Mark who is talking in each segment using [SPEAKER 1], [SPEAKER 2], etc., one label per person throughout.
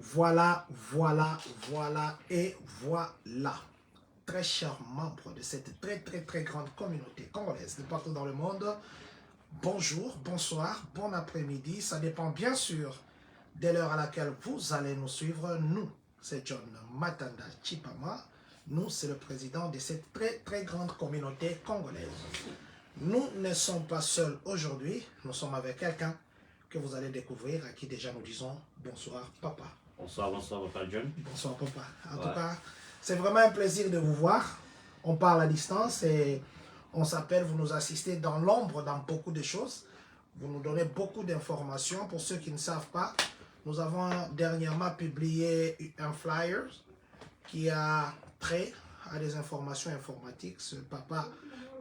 [SPEAKER 1] Voilà, et voilà. Très chers membres de cette très grande communauté congolaise de partout dans le monde, bonjour, bonsoir, bon après-midi. Ça dépend bien sûr de l'heure à laquelle vous allez nous suivre. Nous, c'est John Matanda Chipama. Nous, c'est le président de cette très grande communauté congolaise. Nous ne sommes pas seuls aujourd'hui. Nous sommes avec quelqu'un que vous allez découvrir, à qui déjà nous disons bonsoir, papa.
[SPEAKER 2] Bonsoir, papa John.
[SPEAKER 1] Bonsoir, papa. En tout cas, c'est vraiment un plaisir de vous voir. On parle à distance et on s'appelle, vous nous assistez dans l'ombre dans beaucoup de choses. Vous nous donnez beaucoup d'informations. Pour ceux qui ne savent pas, nous avons dernièrement publié un flyer qui a trait à des informations informatiques. Ce papa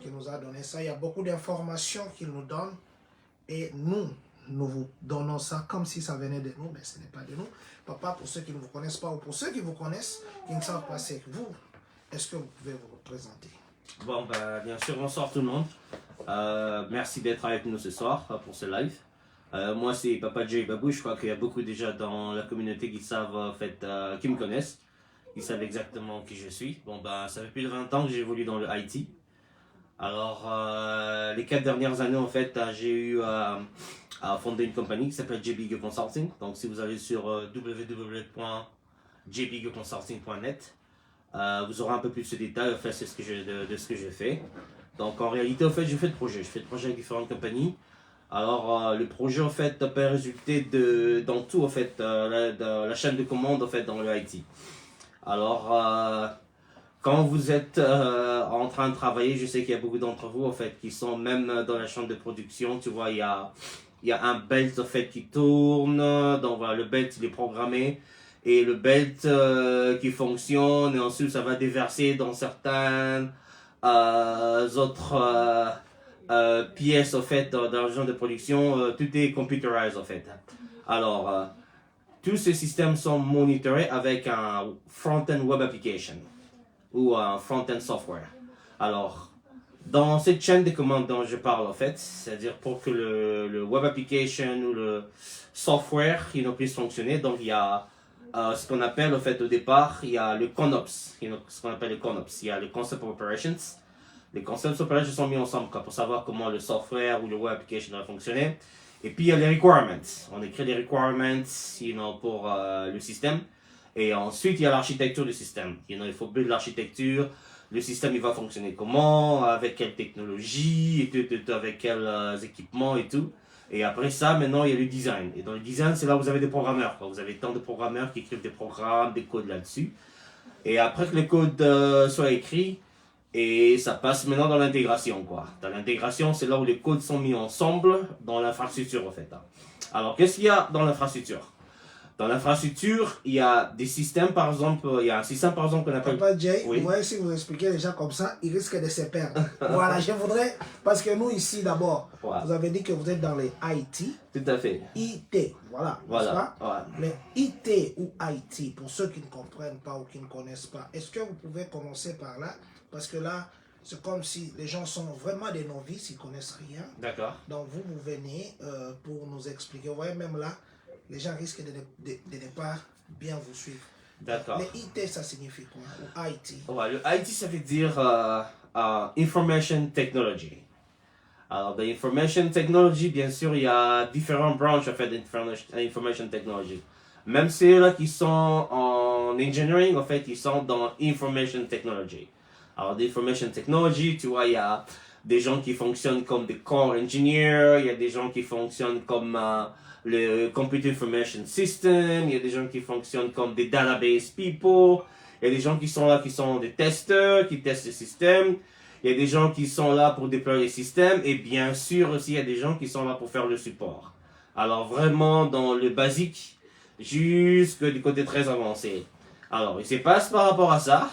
[SPEAKER 1] qui nous a donné ça, il y a beaucoup d'informations qu'il nous donne et nous vous donnons ça comme si ça venait de nous, mais ce n'est pas de nous. Papa, pour ceux qui ne vous connaissent pas ou pour ceux qui vous connaissent, qui ne savent pas c'est que vous, est-ce que vous pouvez vous représenter?
[SPEAKER 2] Bon, bien sûr, bonsoir tout le monde. Merci d'être avec nous ce soir pour ce live. Moi, c'est Papa J Babou. Je crois qu'il y a beaucoup déjà dans la communauté qui savent, qui me connaissent. Ils savent exactement qui je suis. Bon, ça fait plus de 20 ans que j'évolue dans le IT. Alors, les 4 dernières années, en fait, j'ai eu à fonder une compagnie qui s'appelle JBG Consulting. Donc, si vous allez sur www.jbgconsulting.net, vous aurez un peu plus de détails en fait, de ce que je fais. Donc, en réalité, en fait, je fais de projets. Je fais de projets avec différentes compagnies. Alors, le projet, en fait, peut résulter dans tout, en fait, la chaîne de commande, en fait, dans le IT. Alors, quand vous êtes en train de travailler, je sais qu'il y a beaucoup d'entre vous, en fait, qui sont même dans la chaîne de production. Tu vois, il y a un belt, en fait, qui tourne. Donc, voilà, le belt, il est programmé. Et le belt qui fonctionne. Et ensuite, ça va déverser dans certaines autres pièces, en fait, dans la chaîne de production. Tout est computerized, en fait. Alors, tous ces systèmes sont monitorés avec un front-end web application ou un front-end software. Alors, dans cette chaîne de commandes dont je parle en fait, c'est-à-dire pour que le web application ou le software puisse fonctionner, donc il y a ce qu'on appelle en fait au départ, il y a le ConOps, ce qu'on appelle le ConOps, il y a le Concept of Operations. Les Concept Operations sont mis ensemble pour savoir comment le software ou le web application va fonctionner. Et puis il y a les requirements. On écrit les requirements pour le système. Et ensuite, il y a l'architecture du système. Il faut build l'architecture. Le système, il va fonctionner comment, avec quelle technologie, et tout, avec quels équipements et tout. Et après ça, maintenant, il y a le design. Et dans le design, c'est là où vous avez des programmeurs. Vous avez tant de programmeurs qui écrivent des programmes, des codes là-dessus. Et après que le code soit écrit, et ça passe maintenant dans l'intégration, quoi. Dans l'intégration, c'est là où les codes sont mis ensemble dans l'infrastructure, en fait. Alors, qu'est-ce qu'il y a dans l'infrastructure? Dans l'infrastructure, il y a des systèmes, par exemple, il y a un système, par exemple, qu'on appelle...
[SPEAKER 1] Papa Jay, oui. Ouais, si vous expliquez les gens comme ça, ils risquent de se perdre. Voilà, je voudrais, parce que nous ici, d'abord, vous avez dit que vous êtes dans les IT.
[SPEAKER 2] Tout à fait.
[SPEAKER 1] IT, voilà.
[SPEAKER 2] Voilà.
[SPEAKER 1] Mais IT ou IT, pour ceux qui ne comprennent pas ou qui ne connaissent pas, est-ce que vous pouvez commencer par là? Parce que là, c'est comme si les gens sont vraiment des novices, ils ne connaissent rien.
[SPEAKER 2] D'accord.
[SPEAKER 1] Donc vous venez pour nous expliquer. Vous voyez, même là, les gens risquent de ne pas bien vous suivre.
[SPEAKER 2] D'accord.
[SPEAKER 1] Mais IT, ça signifie quoi? Ou IT?
[SPEAKER 2] Ouais, le IT, ça veut dire Information Technology. Alors, dans Information Technology, bien sûr, il y a différents branches en fait, d'Information Technology. Même ceux-là qui sont en engineering, en fait, ils sont dans Information Technology. Alors, d'Information Technology, tu vois, il y a des gens qui fonctionnent comme des core engineers, il y a des gens qui fonctionnent comme le Computer Information System, il y a des gens qui fonctionnent comme des database people, il y a des gens qui sont là qui sont des testeurs, qui testent le système, il y a des gens qui sont là pour déployer le système, et bien sûr aussi il y a des gens qui sont là pour faire le support. Alors vraiment dans le basique, jusque du côté très avancé. Alors il se passe par rapport à ça,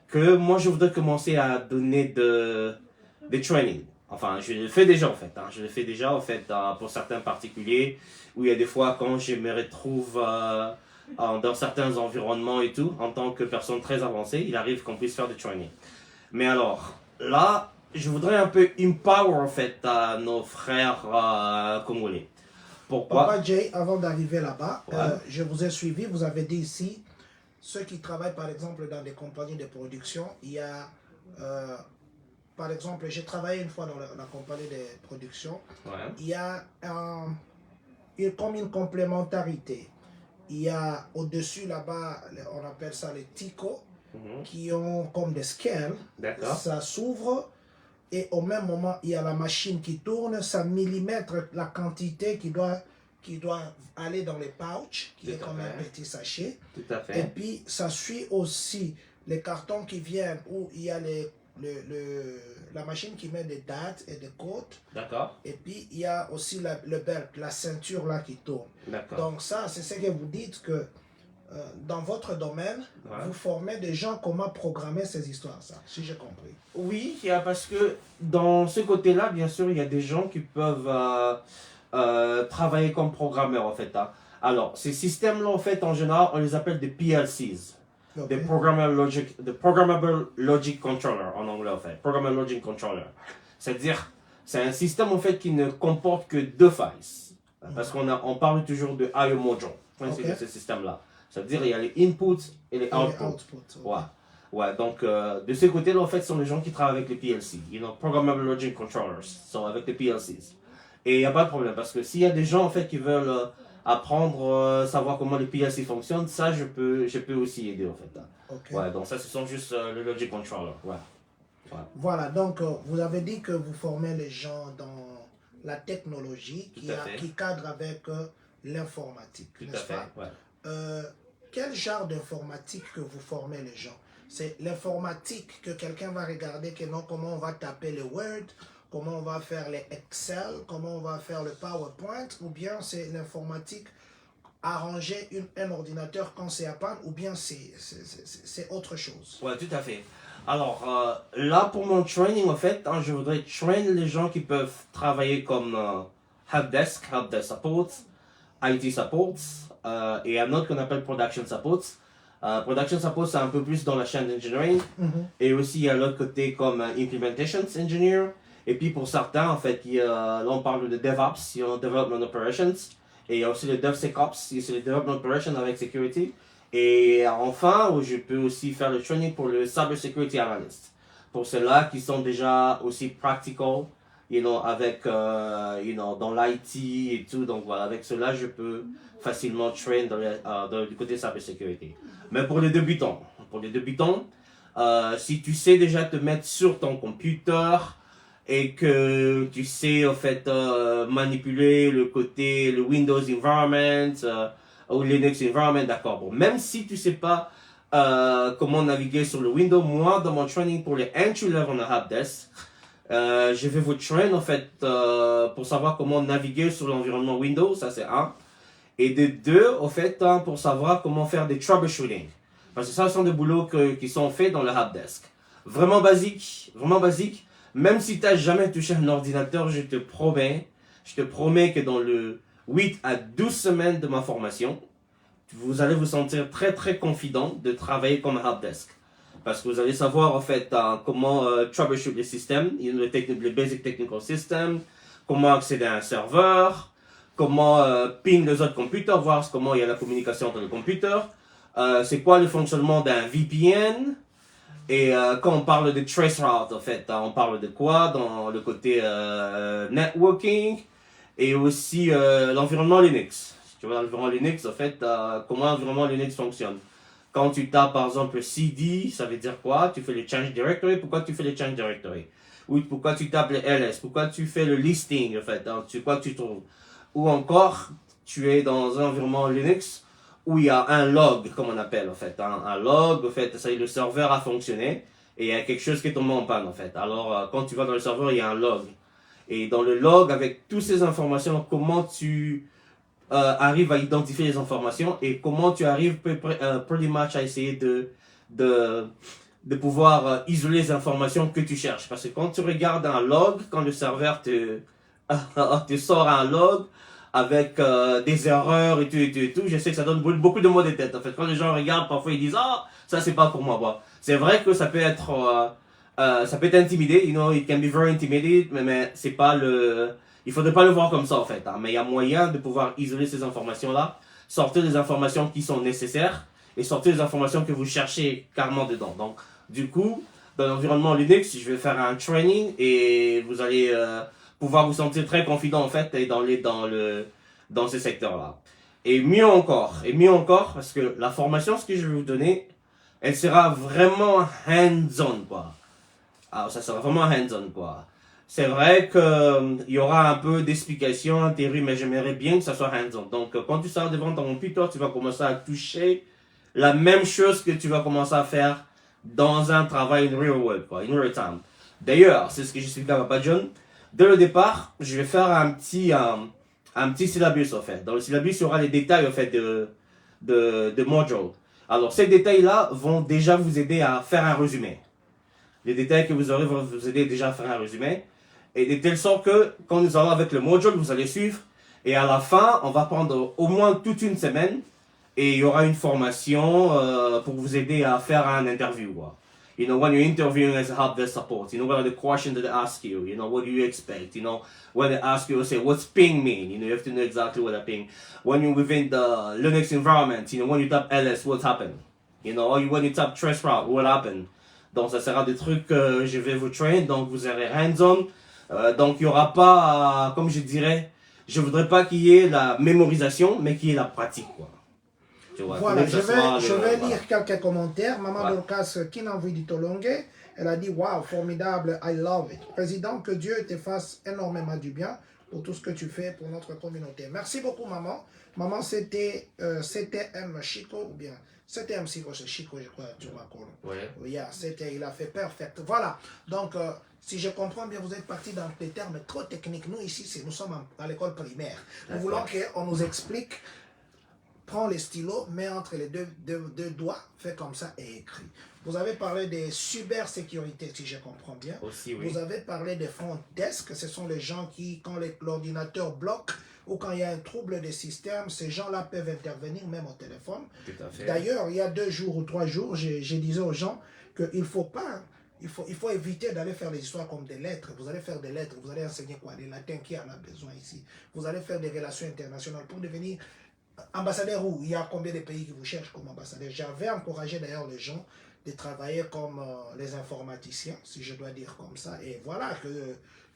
[SPEAKER 2] que moi je voudrais commencer à donner des training. Enfin, je le fais déjà en fait. Je le fais déjà en fait pour certains particuliers où il y a des fois quand je me retrouve dans certains environnements et tout, en tant que personne très avancée, il arrive qu'on puisse faire des training. Mais alors, là, je voudrais un peu empower en fait nos frères congolais. Pourquoi?
[SPEAKER 1] Papa Jay, avant d'arriver là-bas,
[SPEAKER 2] Ouais.
[SPEAKER 1] je vous ai suivi, vous avez dit ici, ceux qui travaillent par exemple dans des compagnies de production, il y a, par exemple, j'ai travaillé une fois dans la compagnie de production,
[SPEAKER 2] Ouais.
[SPEAKER 1] il y a comme une complémentarité. Il y a au-dessus là-bas, on appelle ça les TICO, qui ont comme des scales,
[SPEAKER 2] D'accord.
[SPEAKER 1] ça s'ouvre et au même moment, il y a la machine qui tourne, ça millimètre la quantité qui doit aller dans les pouches, qui
[SPEAKER 2] Tout
[SPEAKER 1] est
[SPEAKER 2] à
[SPEAKER 1] comme
[SPEAKER 2] fait.
[SPEAKER 1] un petit sachet.
[SPEAKER 2] Tout à
[SPEAKER 1] Et
[SPEAKER 2] fait.
[SPEAKER 1] puis, ça suit aussi les cartons qui viennent où il y a la machine qui met des dates et des codes.
[SPEAKER 2] D'accord.
[SPEAKER 1] Et puis, il y a aussi le belt, la ceinture là qui tourne.
[SPEAKER 2] D'accord.
[SPEAKER 1] Donc ça, c'est ce que vous dites que dans votre domaine,
[SPEAKER 2] Ouais.
[SPEAKER 1] vous formez des gens comment programmer ces histoires, ça, si j'ai compris.
[SPEAKER 2] Oui, parce que dans ce côté-là, bien sûr, il y a des gens qui peuvent travailler comme programmeurs, en fait. Hein. Alors, ces systèmes-là, en fait, en général, on les appelle des PLCs.
[SPEAKER 1] Ok.
[SPEAKER 2] Des Programmable Logic Controller, en anglais, en fait. Programmable Logic Controller. C'est-à-dire, c'est un système, en fait, qui ne comporte que deux phases. Parce on parle toujours de I/O module, principe de ce système-là. C'est-à-dire, il y a les inputs et les outputs.
[SPEAKER 1] Ok.
[SPEAKER 2] Ouais, donc de ce côté-là, en fait, ce sont les gens qui travaillent avec les PLC, Programmable Logic Controllers, sont avec les PLCs. Et il n'y a pas de problème, parce que s'il y a des gens, en fait, qui veulent apprendre, savoir comment les PLC fonctionnent, ça, je peux aussi aider, en fait. Hein.
[SPEAKER 1] Ok.
[SPEAKER 2] Ouais, donc ça, ce sont juste le Logic Controller, ouais.
[SPEAKER 1] Voilà, donc vous avez dit que vous formez les gens dans la technologie qui cadre avec l'informatique,
[SPEAKER 2] Tout à
[SPEAKER 1] n'est-ce
[SPEAKER 2] fait,
[SPEAKER 1] pas?
[SPEAKER 2] ouais.
[SPEAKER 1] Quel genre d'informatique que vous formez les gens? C'est l'informatique que quelqu'un va regarder, que non, comment on va taper le Word, comment on va faire les Excel, comment on va faire le PowerPoint, ou bien c'est l'informatique arranger un ordinateur quand c'est à panne, ou bien c'est autre chose?
[SPEAKER 2] Ouais, tout à fait. Alors, là, pour mon training, en fait, hein, je voudrais trainer les gens qui peuvent travailler comme helpdesk support, IT support, et un autre qu'on appelle production support. Production support, c'est un peu plus dans la chaîne d'engineering. Et aussi, il y a l'autre côté comme implementations engineer. Et puis, pour certains, en fait, là, on parle de DevOps, Development Operations. Et il y a aussi le DevSecOps, c'est le Development Operations avec Security. Et enfin, je peux aussi faire le training pour le Cyber Security Analyst. Pour ceux-là qui sont déjà aussi practical, avec, dans l'IT et tout. Donc voilà, avec cela, je peux facilement train du côté Cyber Security. Mais pour les débutants, si tu sais déjà te mettre sur ton computer et que tu sais en fait manipuler le Windows environment ou Linux environment, d'accord. Bon, même si tu sais pas comment naviguer sur le Windows, moi dans mon training pour les entry level en helpdesk, je vais vous train en fait pour savoir comment naviguer sur l'environnement Windows, ça c'est un. Et de deux, au fait, hein, pour savoir comment faire des troubleshooting. Parce que ça, ce sont des boulots qui sont faits dans le helpdesk. Vraiment basique, vraiment basique. Même si tu n'as jamais touché un ordinateur, je te promets que dans le 8 à 12 semaines de ma formation, vous allez vous sentir très très confident de travailler comme helpdesk. Parce que vous allez savoir en fait comment troubleshoot les systèmes, les basic technical systems, comment accéder à un serveur, comment ping les autres computers, voir comment il y a la communication entre les computers, c'est quoi le fonctionnement d'un VPN, et quand on parle de traceroute, en fait, on parle de quoi dans le côté networking et aussi l'environnement Linux. Si tu vois l'environnement Linux, en fait, comment l'environnement Linux fonctionne. Quand tu tapes par exemple CD, ça veut dire quoi? Tu fais le change directory. Pourquoi tu fais le change directory? Ou pourquoi tu tapes le ls? Pourquoi tu fais le listing, en fait? Quoi tu trouves? Ou encore, tu es dans un environnement Linux où il y a un log, comme on appelle, en fait. Un log, en fait, ça y est, le serveur a fonctionné et il y a quelque chose qui est tombé en panne, en fait. Alors, quand tu vas dans le serveur, il y a un log. Et dans le log, avec toutes ces informations, comment tu arrives à identifier les informations et comment tu arrives pretty much à essayer de pouvoir isoler les informations que tu cherches. Parce que quand tu regardes un log, quand le serveur te sort un log avec des erreurs et tout, je sais que ça donne beaucoup de maux de tête. En fait, quand les gens regardent, parfois ils disent « Ah, ça c'est pas pour moi. » Bon, c'est vrai que ça peut être intimidé, it can be very intimidating, mais c'est pas Il ne faudrait pas le voir comme ça, en fait. Hein, mais il y a moyen de pouvoir isoler ces informations-là, sortir les informations qui sont nécessaires et sortir les informations que vous cherchez carrément dedans. Donc, du coup, dans l'environnement Linux, je vais faire un training et vous allez pouvoir vous sentir très confident, en fait, et dans ce secteur-là. Et mieux encore, parce que la formation, ce que je vais vous donner, elle sera vraiment hands-on, quoi. Alors, ça sera vraiment hands-on, quoi. C'est vrai qu'il y aura un peu d'explications en théorie, mais j'aimerais bien que ça soit hands-on. Donc, quand tu seras devant ton computer, tu vas commencer à toucher la même chose que tu vas commencer à faire dans un travail in real world, quoi, in real time. D'ailleurs, c'est ce que j'explique à Papa John. Dès le départ, je vais faire un petit syllabus, en fait. Dans le syllabus, il y aura les détails, en fait, de module. Alors, ces détails-là vont déjà vous aider à faire un résumé. Les détails que vous aurez vont vous aider déjà à faire un résumé. Et de telle sorte que, quand nous allons avec le module, vous allez suivre. Et à la fin, on va prendre au moins toute une semaine. Et il y aura une formation pour vous aider à faire un interview, quoi. You know, when you're interviewing as a help desk support, you know, what are the questions that they ask you? You know, what do you expect? You know, when they ask you, say, what's ping mean? You know, you have to know exactly what a ping. When you're within the Linux environment, you know, when you tap ls, what happened? You know, or when you tap traceroute, what happened? Donc, ça sera des trucs que je vais vous train, donc vous aurez hands-on. Donc, il n'y aura pas, comme je dirais, je voudrais pas qu'il y ait la mémorisation, mais qu'il y ait la pratique, quoi.
[SPEAKER 1] Voilà, je vais lire quelques commentaires. Maman Dorcas Kinanvi du Tolongue, elle a dit waouh, formidable, I love it. Président, que Dieu te fasse énormément du bien pour tout ce que tu fais pour notre communauté. Merci beaucoup, maman. Maman, c'était CTM Chico, ou bien CTM Chico, c'est Chico, je crois, tu vois. Yeah, il a fait perfect. Voilà, donc si je comprends bien, vous êtes parti dans des termes trop techniques. Nous, ici, nous sommes à l'école primaire. Nous voulons qu'on nous explique. Prends les stylos, mets entre les deux doigts, fais comme ça et écris. Vous avez parlé de cybersécurité, si je comprends bien.
[SPEAKER 2] Aussi, oui.
[SPEAKER 1] Vous avez parlé des front desk, ce sont les gens qui, quand l'ordinateur bloque ou quand il y a un trouble des systèmes, ces gens-là peuvent intervenir même au téléphone.
[SPEAKER 2] Tout à fait.
[SPEAKER 1] D'ailleurs, il y a 2 jours ou 3 jours, je disais aux gens qu'il faut pas... Il faut éviter d'aller faire des histoires comme des lettres. Vous allez faire des lettres, vous allez enseigner quoi? Des latins, qui en a besoin ici? Vous allez faire des relations internationales pour devenir... ambassadeur, où il y a combien de pays qui vous cherchent comme ambassadeur? J'avais encouragé d'ailleurs les gens de travailler comme les informaticiens, si je dois dire comme ça. Et voilà que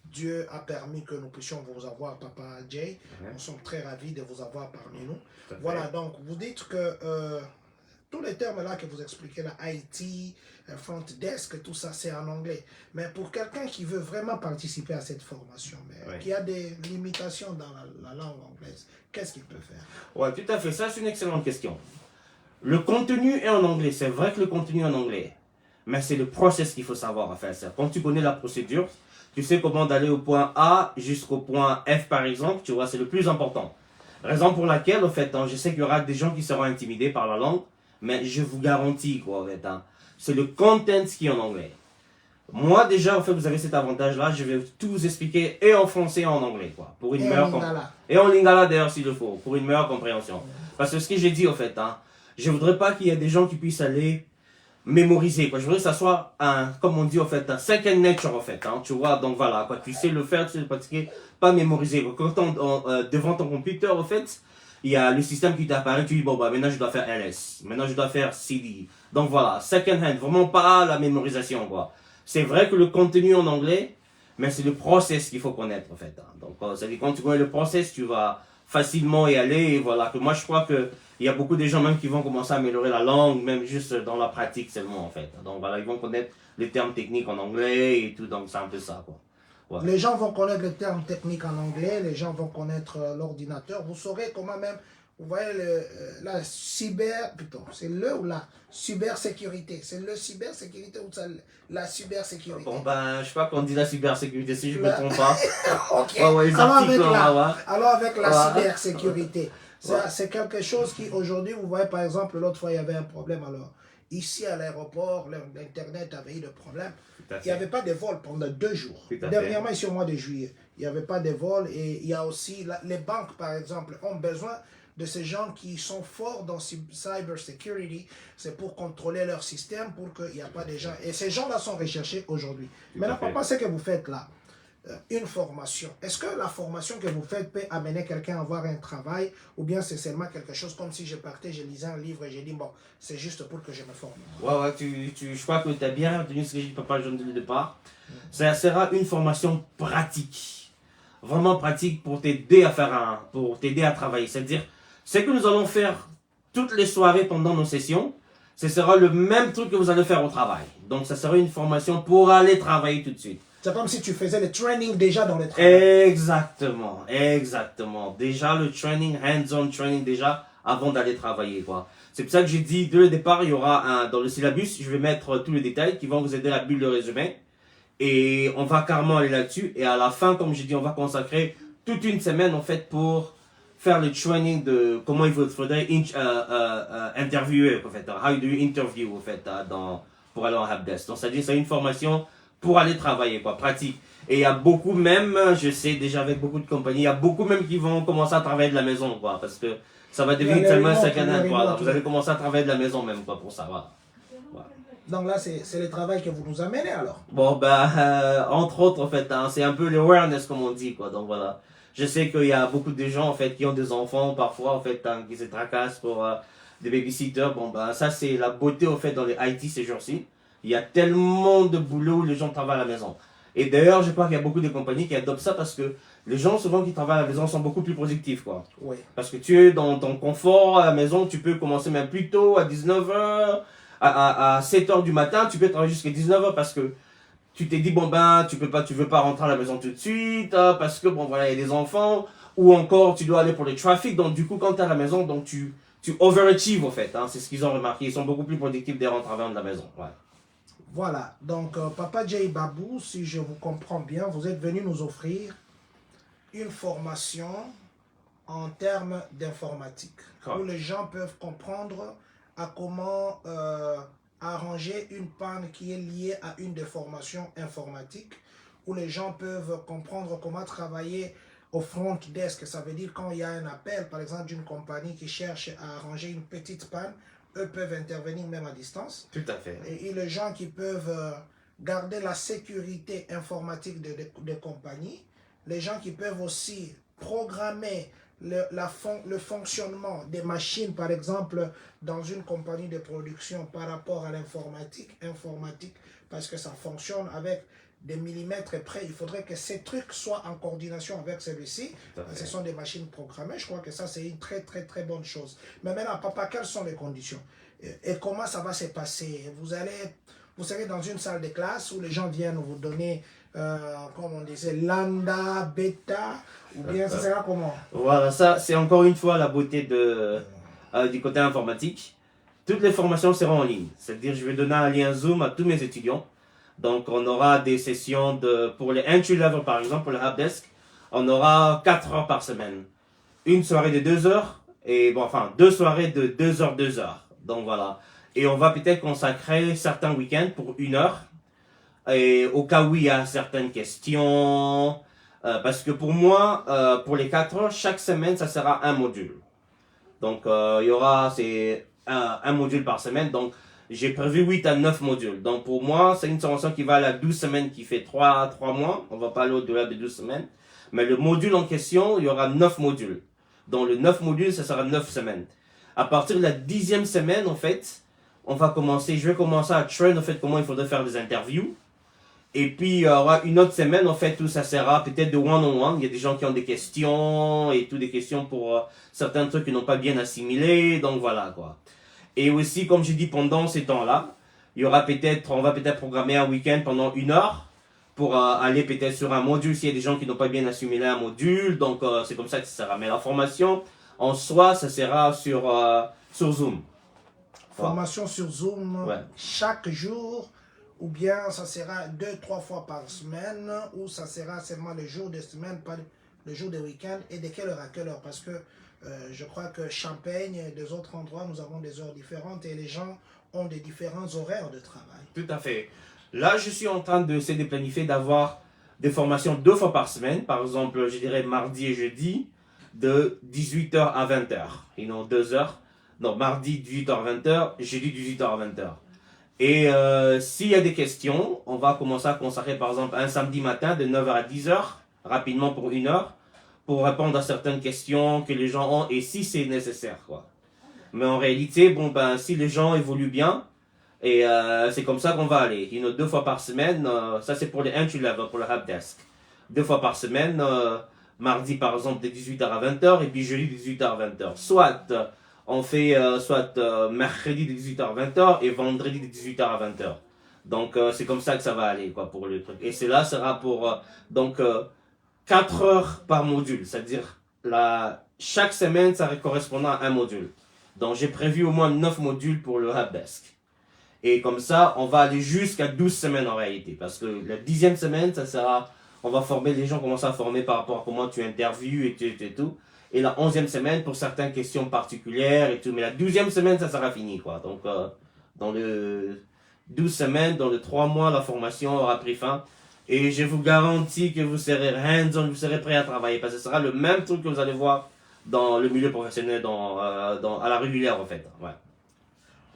[SPEAKER 1] Dieu a permis que nous puissions vous avoir, Papa Jay. Nous sommes très ravis de vous avoir parmi nous. Voilà, donc vous dites que tous les termes là que vous expliquez, la IT, front desk, tout ça c'est en anglais. Mais pour quelqu'un qui veut vraiment participer à cette formation, mais qui a des limitations dans la langue anglaise, qu'est-ce qu'il peut faire?
[SPEAKER 2] Ouais, tout à fait. Ça, c'est une excellente question. Le contenu est en anglais. C'est vrai que le contenu est en anglais. Mais c'est le process qu'il faut savoir à faire ça. Quand tu connais la procédure, tu sais comment d'aller au point A jusqu'au point F, par exemple. Tu vois, c'est le plus important. Raison pour laquelle, en fait, je sais qu'il y aura des gens qui seront intimidés par la langue. Mais je vous garantis, quoi, en fait, c'est le content qui est en anglais. Moi, déjà, en fait, vous avez cet avantage-là. Je vais tout vous expliquer et en français et en anglais, quoi. Pour une meilleure compréhension. Et en lingala, d'ailleurs, s'il le faut. Pour une meilleure compréhension. Parce que ce que j'ai dit, en fait, je voudrais pas qu'il y ait des gens qui puissent aller mémoriser, quoi. Je voudrais que ça soit comme on dit, en fait, un second nature, en fait, tu vois. Donc, voilà, quoi. Tu sais le faire, tu sais le pratiquer, pas mémoriser, quoi. Quand devant ton computer, en fait, il y a le système qui t'apparaît, tu dis, bon, bah, maintenant, je dois faire LS. Maintenant, je dois faire CD. Donc, voilà. Second hand. Vraiment pas la mémorisation, quoi. C'est vrai que le contenu en anglais, mais c'est le process qu'il faut connaître, en fait. Donc, c'est-à-dire quand tu connais le process, tu vas facilement y aller. Et voilà, que moi, je crois qu'il y a beaucoup de gens même qui vont commencer à améliorer la langue, même juste dans la pratique seulement, en fait. Donc, voilà, ils vont connaître les termes techniques en anglais et tout. Donc, c'est un peu ça, quoi.
[SPEAKER 1] Ouais. Les gens vont connaître les termes techniques en anglais, les gens vont connaître l'ordinateur. Vous saurez comment même... Vous voyez, la cyber, plutôt, c'est le ou la cybersécurité? C'est le cybersécurité ou la cybersécurité?
[SPEAKER 2] Bon, ben, je sais pas qu'on dit la cybersécurité, si je ne me trompe pas.
[SPEAKER 1] Ok. Alors, avec la cybersécurité, c'est quelque chose qui, aujourd'hui, vous voyez, par exemple, l'autre fois, il y avait un problème. Alors, ici, à l'aéroport, l'Internet avait eu des problèmes. Il n'y avait pas de vol pendant 2 jours. Dernièrement, ici, au mois de juillet, il n'y avait pas de vol. Et il y a aussi, les banques, par exemple, ont besoin de ces gens qui sont forts dans cyber security, c'est pour contrôler leur système, pour qu'il n'y a pas de gens. Et ces gens-là sont recherchés aujourd'hui. Maintenant, papa, ce que vous faites là, une formation. Est-ce que la formation que vous faites peut amener quelqu'un à avoir un travail ou bien c'est seulement quelque chose comme si je partais, je lisais un livre et j'ai dit bon, c'est juste pour que je me forme?
[SPEAKER 2] Ouais, je crois que tu as bien retenu ce que j'ai dit, Papa John, dès le départ. Ça sera une formation pratique. Vraiment pratique pour t'aider à pour t'aider à travailler. C'est-à-dire, ce que nous allons faire toutes les soirées pendant nos sessions, ce sera le même truc que vous allez faire au travail. Donc, ça sera une formation pour aller travailler tout de suite.
[SPEAKER 1] C'est comme si tu faisais le training déjà dans le travail.
[SPEAKER 2] Exactement, exactement. Déjà le training, hands-on training déjà avant d'aller travailler, quoi. C'est pour ça que j'ai dit dès le départ, il y aura dans le syllabus, je vais mettre tous les détails qui vont vous aider à build le résumé. Et on va carrément aller là-dessus. Et à la fin, comme j'ai dit, on va consacrer toute une semaine en fait pour faire le training de comment il faudrait interviewer en fait. How do you interview en fait pour aller en helpdesk. Donc c'est-à-dire c'est une formation pour aller travailler, quoi, pratique. Et il y a beaucoup même, je sais déjà avec beaucoup de compagnies, il y a beaucoup même qui vont commencer à travailler de la maison, quoi, parce que ça va devenir tellement second-hand, quoi. Vous allez commencer à travailler de la maison même, quoi, pour ça, voilà.
[SPEAKER 1] Donc là, c'est le travail que vous nous amenez alors.
[SPEAKER 2] Bon, entre autres, en fait, hein, c'est un peu l'awareness, comme on dit, quoi, donc voilà. Je sais qu'il y a beaucoup de gens, en fait, qui ont des enfants, parfois, en fait, hein, qui se tracassent pour des babysitters. Bon, ça, c'est la beauté, en fait, dans les IT ces jours-ci. Il y a tellement de boulot où les gens travaillent à la maison. Et d'ailleurs, je crois qu'il y a beaucoup de compagnies qui adoptent ça parce que les gens, souvent, qui travaillent à la maison sont beaucoup plus productifs, quoi.
[SPEAKER 1] Oui.
[SPEAKER 2] Parce que tu es dans ton confort à la maison, tu peux commencer même plus tôt, à 19h, à 7h du matin, tu peux travailler jusqu'à 19h parce que tu t'es dit, bon tu veux pas rentrer à la maison tout de suite, parce que, bon, voilà, il y a des enfants, ou encore, tu dois aller pour le trafic, donc du coup, quand tu es à la maison, donc tu overachieve, en fait, hein, c'est ce qu'ils ont remarqué, ils sont beaucoup plus productifs dès en travaillant de la maison, ouais.
[SPEAKER 1] Voilà, donc Papa J. Babou, si je vous comprends bien, vous êtes venu nous offrir une formation en termes d'informatique, où les gens peuvent comprendre à comment arranger une panne qui est liée à une déformation informatique, où les gens peuvent comprendre comment travailler au front desk. Ça veut dire quand il y a un appel, par exemple, d'une compagnie qui cherche à arranger une petite panne, eux peuvent intervenir même à distance.
[SPEAKER 2] Tout à fait.
[SPEAKER 1] Et les gens qui peuvent garder la sécurité informatique des compagnies, les gens qui peuvent aussi programmer le fonctionnement des machines, par exemple, dans une compagnie de production par rapport à l'informatique, parce que ça fonctionne avec des millimètres près. Il faudrait que ces trucs soient en coordination avec celui-ci. Ce sont des machines programmées. Je crois que ça, c'est une très, très, très bonne chose. Mais maintenant, papa, quelles sont les conditions? Et comment ça va se passer? Vous serez dans une salle de classe où les gens viennent vous donner, comme on disait, lambda, bêta, ou bien ça sera comment?
[SPEAKER 2] Voilà, ça c'est encore une fois la beauté du côté informatique. Toutes les formations seront en ligne. C'est-à-dire, je vais donner un lien Zoom à tous mes étudiants. Donc, on aura des sessions pour les entry level, par exemple, pour le helpdesk, on aura 4 heures par semaine. Une soirée de 2 heures, et bon, enfin, 2 soirées de 2 heures, 2 heures. Donc, voilà. Et on va peut-être consacrer certains week-ends pour 1 heure. Et au cas où il y a certaines questions, parce que pour moi, pour les 4 heures, chaque semaine, ça sera un module. Donc, il y aura un module par semaine. Donc, j'ai prévu 8 à 9 modules. Donc, pour moi, c'est une formation qui va aller à 12 semaines, qui fait 3 mois. On va pas aller au-delà de 12 semaines. Mais le module en question, il y aura 9 modules. Donc, le 9 modules, ça sera 9 semaines. À partir de la 10e semaine, en fait, je vais commencer à train, en fait, comment il faudrait faire des interviews. Et puis, il y aura une autre semaine, en fait, où ça sera peut-être de one-on-one. Il y a des gens qui ont des questions et des questions pour certains trucs qu'ils n'ont pas bien assimilés. Donc, voilà, quoi. Et aussi, comme j'ai dit, pendant ces temps-là, on va peut-être programmer un week-end pendant 1 heure pour aller peut-être sur un module s'il y a des gens qui n'ont pas bien assimilé un module. Donc, c'est comme ça que ça sera. Mais la formation, en soi, ça sera sur Zoom.
[SPEAKER 1] Formation sur Zoom,
[SPEAKER 2] ouais.
[SPEAKER 1] Chaque jour, ou bien ça sera 2-3 fois par semaine, ou ça sera seulement le jour de semaine, pas le jour de week-end, et de quelle heure à quelle heure? Parce que je crois que Champagne et des autres endroits, nous avons des heures différentes et les gens ont des différents horaires de travail.
[SPEAKER 2] Tout à fait. Là, je suis en train d'essayer de planifier d'avoir des formations 2 fois par semaine. Par exemple, je dirais mardi et jeudi, de 18h à 20h. 2 heures. Donc, mardi 18h à 20h, jeudi 18h à 20h. Et s'il y a des questions, on va commencer à consacrer par exemple un samedi matin de 9h à 10h, rapidement pour 1 heure, pour répondre à certaines questions que les gens ont et si c'est nécessaire, quoi. Mais en réalité, bon, ben, si les gens évoluent bien, et c'est comme ça qu'on va aller. 2 fois par semaine, ça c'est pour les entry level, pour le helpdesk. 2 fois par semaine, mardi par exemple de 18h à 20h et puis jeudi de 18h à 20h. Soit on fait mercredi de 18h à 20h et vendredi de 18h à 20h. Donc c'est comme ça que ça va aller quoi pour le truc. Et cela sera pour 4 heures par module, c'est-à-dire chaque semaine ça correspond à un module. Donc j'ai prévu au moins 9 modules pour le helpdesk. Et comme ça, on va aller jusqu'à 12 semaines en réalité. Parce que la 10e semaine, ça sera, on va former les gens, commencer à former par rapport à comment tu interviews et tout. Et la 11e semaine pour certaines questions particulières et tout. Mais la 12e semaine, ça sera fini quoi. Donc dans le 12 semaines, dans les 3 mois, la formation aura pris fin. Et je vous garantis que vous serez hands-on, vous serez prêt à travailler. Parce que ce sera le même truc que vous allez voir dans le milieu professionnel, à la régulière en fait. Ouais.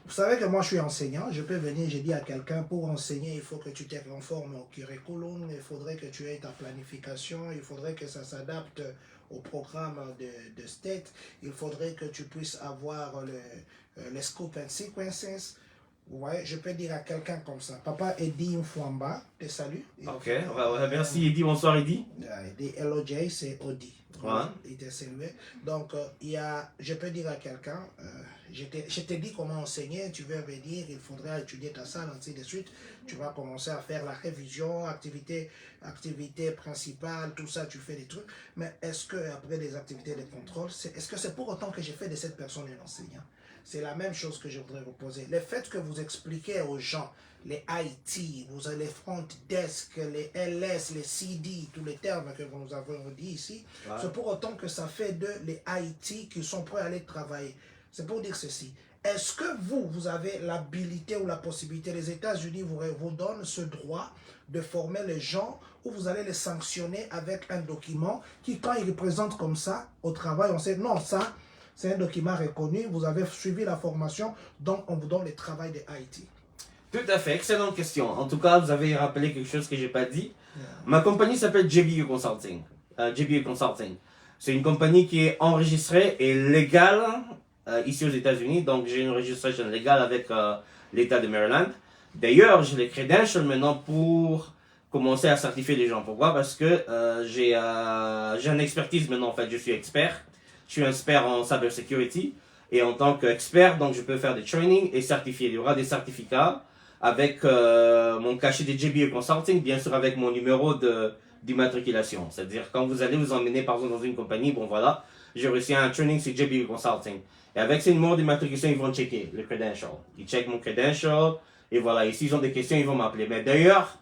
[SPEAKER 1] Vous savez que moi je suis enseignant, je peux venir, j'ai dit à quelqu'un, pour enseigner, il faut que tu te conformes au curriculum, il faudrait que tu aies ta planification, il faudrait que ça s'adapte au programme de STATE, il faudrait que tu puisses avoir les scope and sequences. Ouais, je peux dire à quelqu'un comme ça. Papa Eddie Mfwamba, te salue.
[SPEAKER 2] Ok, merci Eddie, bonsoir Eddie.
[SPEAKER 1] Eddie LOJ, c'est Odi.
[SPEAKER 2] Ouais.
[SPEAKER 1] Il était salué. Donc, je peux dire à quelqu'un, je t'ai dit comment enseigner, tu veux venir, il faudra étudier ta salle, ainsi de suite. Tu vas commencer à faire la révision, activité principale, tout ça, tu fais des trucs. Mais est-ce que après des activités de contrôle, est-ce que c'est pour autant que j'ai fait de cette personne un enseignant? C'est la même chose que je voudrais vous poser. Le fait que vous expliquez aux gens les IT, vous avez les front desk, les LS, les CD, tous les termes que vous nous avez dit ici, ouais. C'est pour autant que ça fait de les IT qui sont prêts à aller travailler. C'est pour dire ceci. Est-ce que vous avez l'habilité ou la possibilité, les États-Unis vous donnent ce droit de former les gens ou vous allez les sanctionner avec un document qui, quand ils présentent comme ça au travail, on sait non, ça, c'est un document reconnu, vous avez suivi la formation, donc on vous donne le travail de IT.
[SPEAKER 2] Tout à fait, excellente question. En tout cas, vous avez rappelé quelque chose que je n'ai pas dit. Yeah. Ma compagnie s'appelle JBU Consulting. JBU Consulting. C'est une compagnie qui est enregistrée et légale ici aux États-Unis. Donc, j'ai une registration légale avec l'État de Maryland. D'ailleurs, j'ai les credentials maintenant pour commencer à certifier les gens. Pourquoi? Parce que j'ai une expertise maintenant. En fait, je suis expert. Je suis un expert en cybersecurity. Et en tant qu'expert, donc je peux faire des trainings et certifier. Il y aura des certificats avec mon cachet de JBU Consulting, bien sûr avec mon numéro d'immatriculation. C'est-à-dire quand vous allez vous emmener par exemple dans une compagnie, bon voilà, j'ai reçu un training sur JBU Consulting. Et avec ces numéros d'immatriculation, ils vont checker le credential. Ils checkent mon credential et voilà. Et s'ils ont des questions, ils vont m'appeler. Mais d'ailleurs,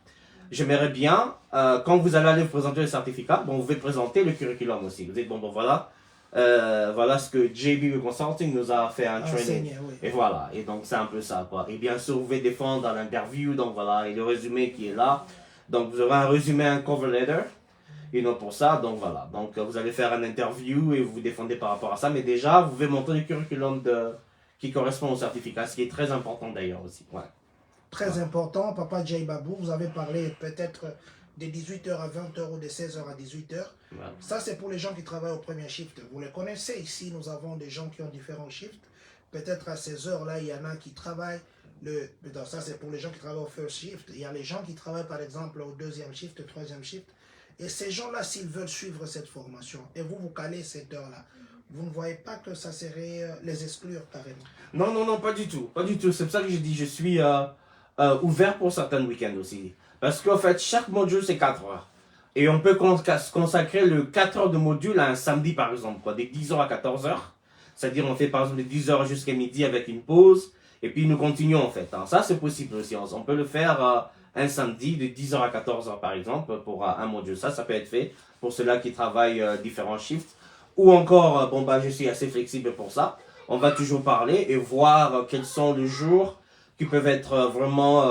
[SPEAKER 2] j'aimerais bien, quand vous allez aller vous présenter le certificat, bon, vous pouvez présenter le curriculum aussi. Vous dites, bon voilà. Voilà ce que JBU Consulting nous a fait un training. Oui. Et voilà, et donc c'est un peu ça quoi. Et bien sûr, vous pouvez défendre dans l'interview, donc voilà, et le résumé qui est là. Donc vous aurez un résumé, un cover letter, et non pour ça, donc voilà. Donc vous allez faire un interview et vous vous défendez par rapport à ça, mais déjà vous pouvez montrer le curriculum qui correspond au certificat, ce qui est très important d'ailleurs aussi. Ouais.
[SPEAKER 1] Très important, Papa Jay Babou, vous avez parlé peut-être de 18h à 20h ou de 16h à 18h. Ouais. Ça, c'est pour les gens qui travaillent au premier shift. Vous les connaissez ici, nous avons des gens qui ont différents shifts. Peut-être à ces heures-là, il y en a qui travaillent. Ça, c'est pour les gens qui travaillent au first shift. Il y a les gens qui travaillent, par exemple, au deuxième shift, au troisième shift. Et ces gens-là, s'ils veulent suivre cette formation, et vous calez cette heure-là, vous ne voyez pas que ça serait les exclure carrément?
[SPEAKER 2] Non, pas du tout. Pas du tout. C'est pour ça que je dis, je suis ouvert pour certains week-ends aussi. Parce qu'en fait, chaque module, c'est 4 heures. Et on peut consacrer le 4 heures de module à un samedi, par exemple, quoi, de 10h à 14h. C'est-à-dire, on fait par exemple de 10h jusqu'à midi avec une pause. Et puis, nous continuons, en fait. Hein. Ça, c'est possible aussi. On peut le faire un samedi de 10h à 14h, par exemple, pour un module. Ça peut être fait pour ceux-là qui travaillent différents shifts. Ou encore, je suis assez flexible pour ça. On va toujours parler et voir quels sont les jours qui peuvent être vraiment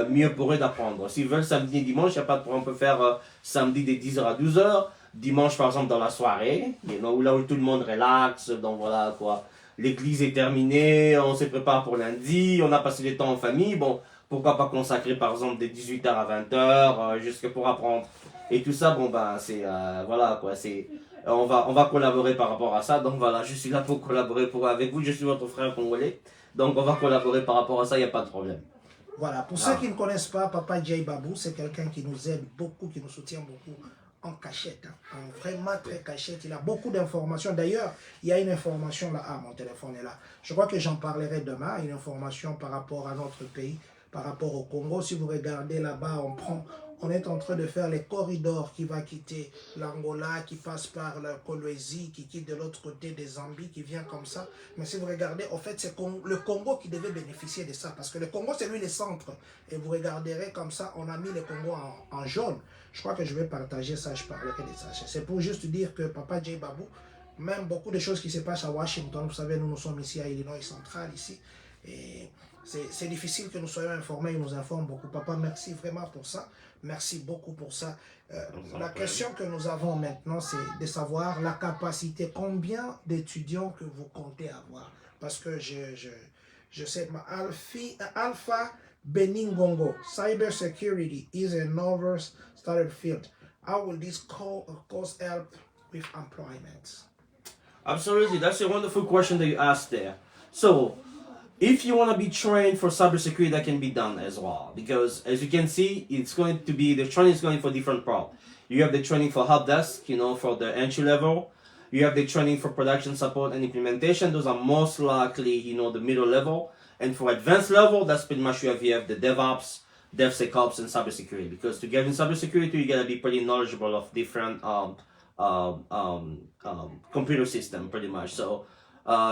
[SPEAKER 2] mieux pour eux d'apprendre. S'ils veulent samedi et dimanche, il n'y a pas de problème. On peut faire samedi de 10h à 12h, dimanche par exemple dans la soirée, là où tout le monde relaxe, donc voilà quoi. L'église est terminée, on se prépare pour lundi, on a passé le temps en famille, bon, pourquoi pas consacrer par exemple des 18h à 20h jusque pour apprendre. Et tout ça, bon ben c'est voilà quoi, c'est on va collaborer par rapport à ça. Donc voilà, je suis là pour collaborer avec vous, je suis votre frère congolais. Donc on va collaborer par rapport à ça, il n'y a pas de problème.
[SPEAKER 1] Voilà, pour ceux qui ne connaissent pas, Papa J Babou, c'est quelqu'un qui nous aide beaucoup, qui nous soutient beaucoup en cachette, hein, vraiment très cachette. Il a beaucoup d'informations. D'ailleurs, il y a une information là. Ah, mon téléphone est là. Je crois que j'en parlerai demain. Une information par rapport à notre pays, par rapport au Congo. Si vous regardez là-bas, on est en train de faire les corridors qui va quitter l'Angola, qui passe par la Kolwezi, qui quitte de l'autre côté des Zambie, qui vient comme ça. Mais si vous regardez, en fait, c'est le Congo qui devait bénéficier de ça. Parce que le Congo, c'est lui le centre. Et vous regarderez comme ça, on a mis le Congo en jaune. Je crois que je vais partager ça, je parlerai de ça. C'est pour juste dire que Papa J Babou, même beaucoup de choses qui se passent à Washington, vous savez, nous sommes ici à Illinois Central, ici. Et c'est difficile que nous soyons informés, il nous informe beaucoup. Papa, merci vraiment pour ça. Merci beaucoup pour ça. La question que nous avons maintenant, c'est de savoir la capacité, combien d'étudiants que vous comptez avoir. Parce que je sais, Alpha Beningongo, cybersecurity is a novel started field. How will this cause help with employment?
[SPEAKER 2] Absolutely, that's a wonderful question that you asked there. So, if you want to be trained for cybersecurity, that can be done as well. Because as you can see, it's going to be, the training is going for different parts. You have the training for help desk, you know, for the entry level. You have the training for production support and implementation. Those are most likely, you know, the middle level. And for advanced level, that's pretty much you have the DevOps, DevSecOps, and cybersecurity. Because to get in cybersecurity, you gotta be pretty knowledgeable of different computer system, pretty much. So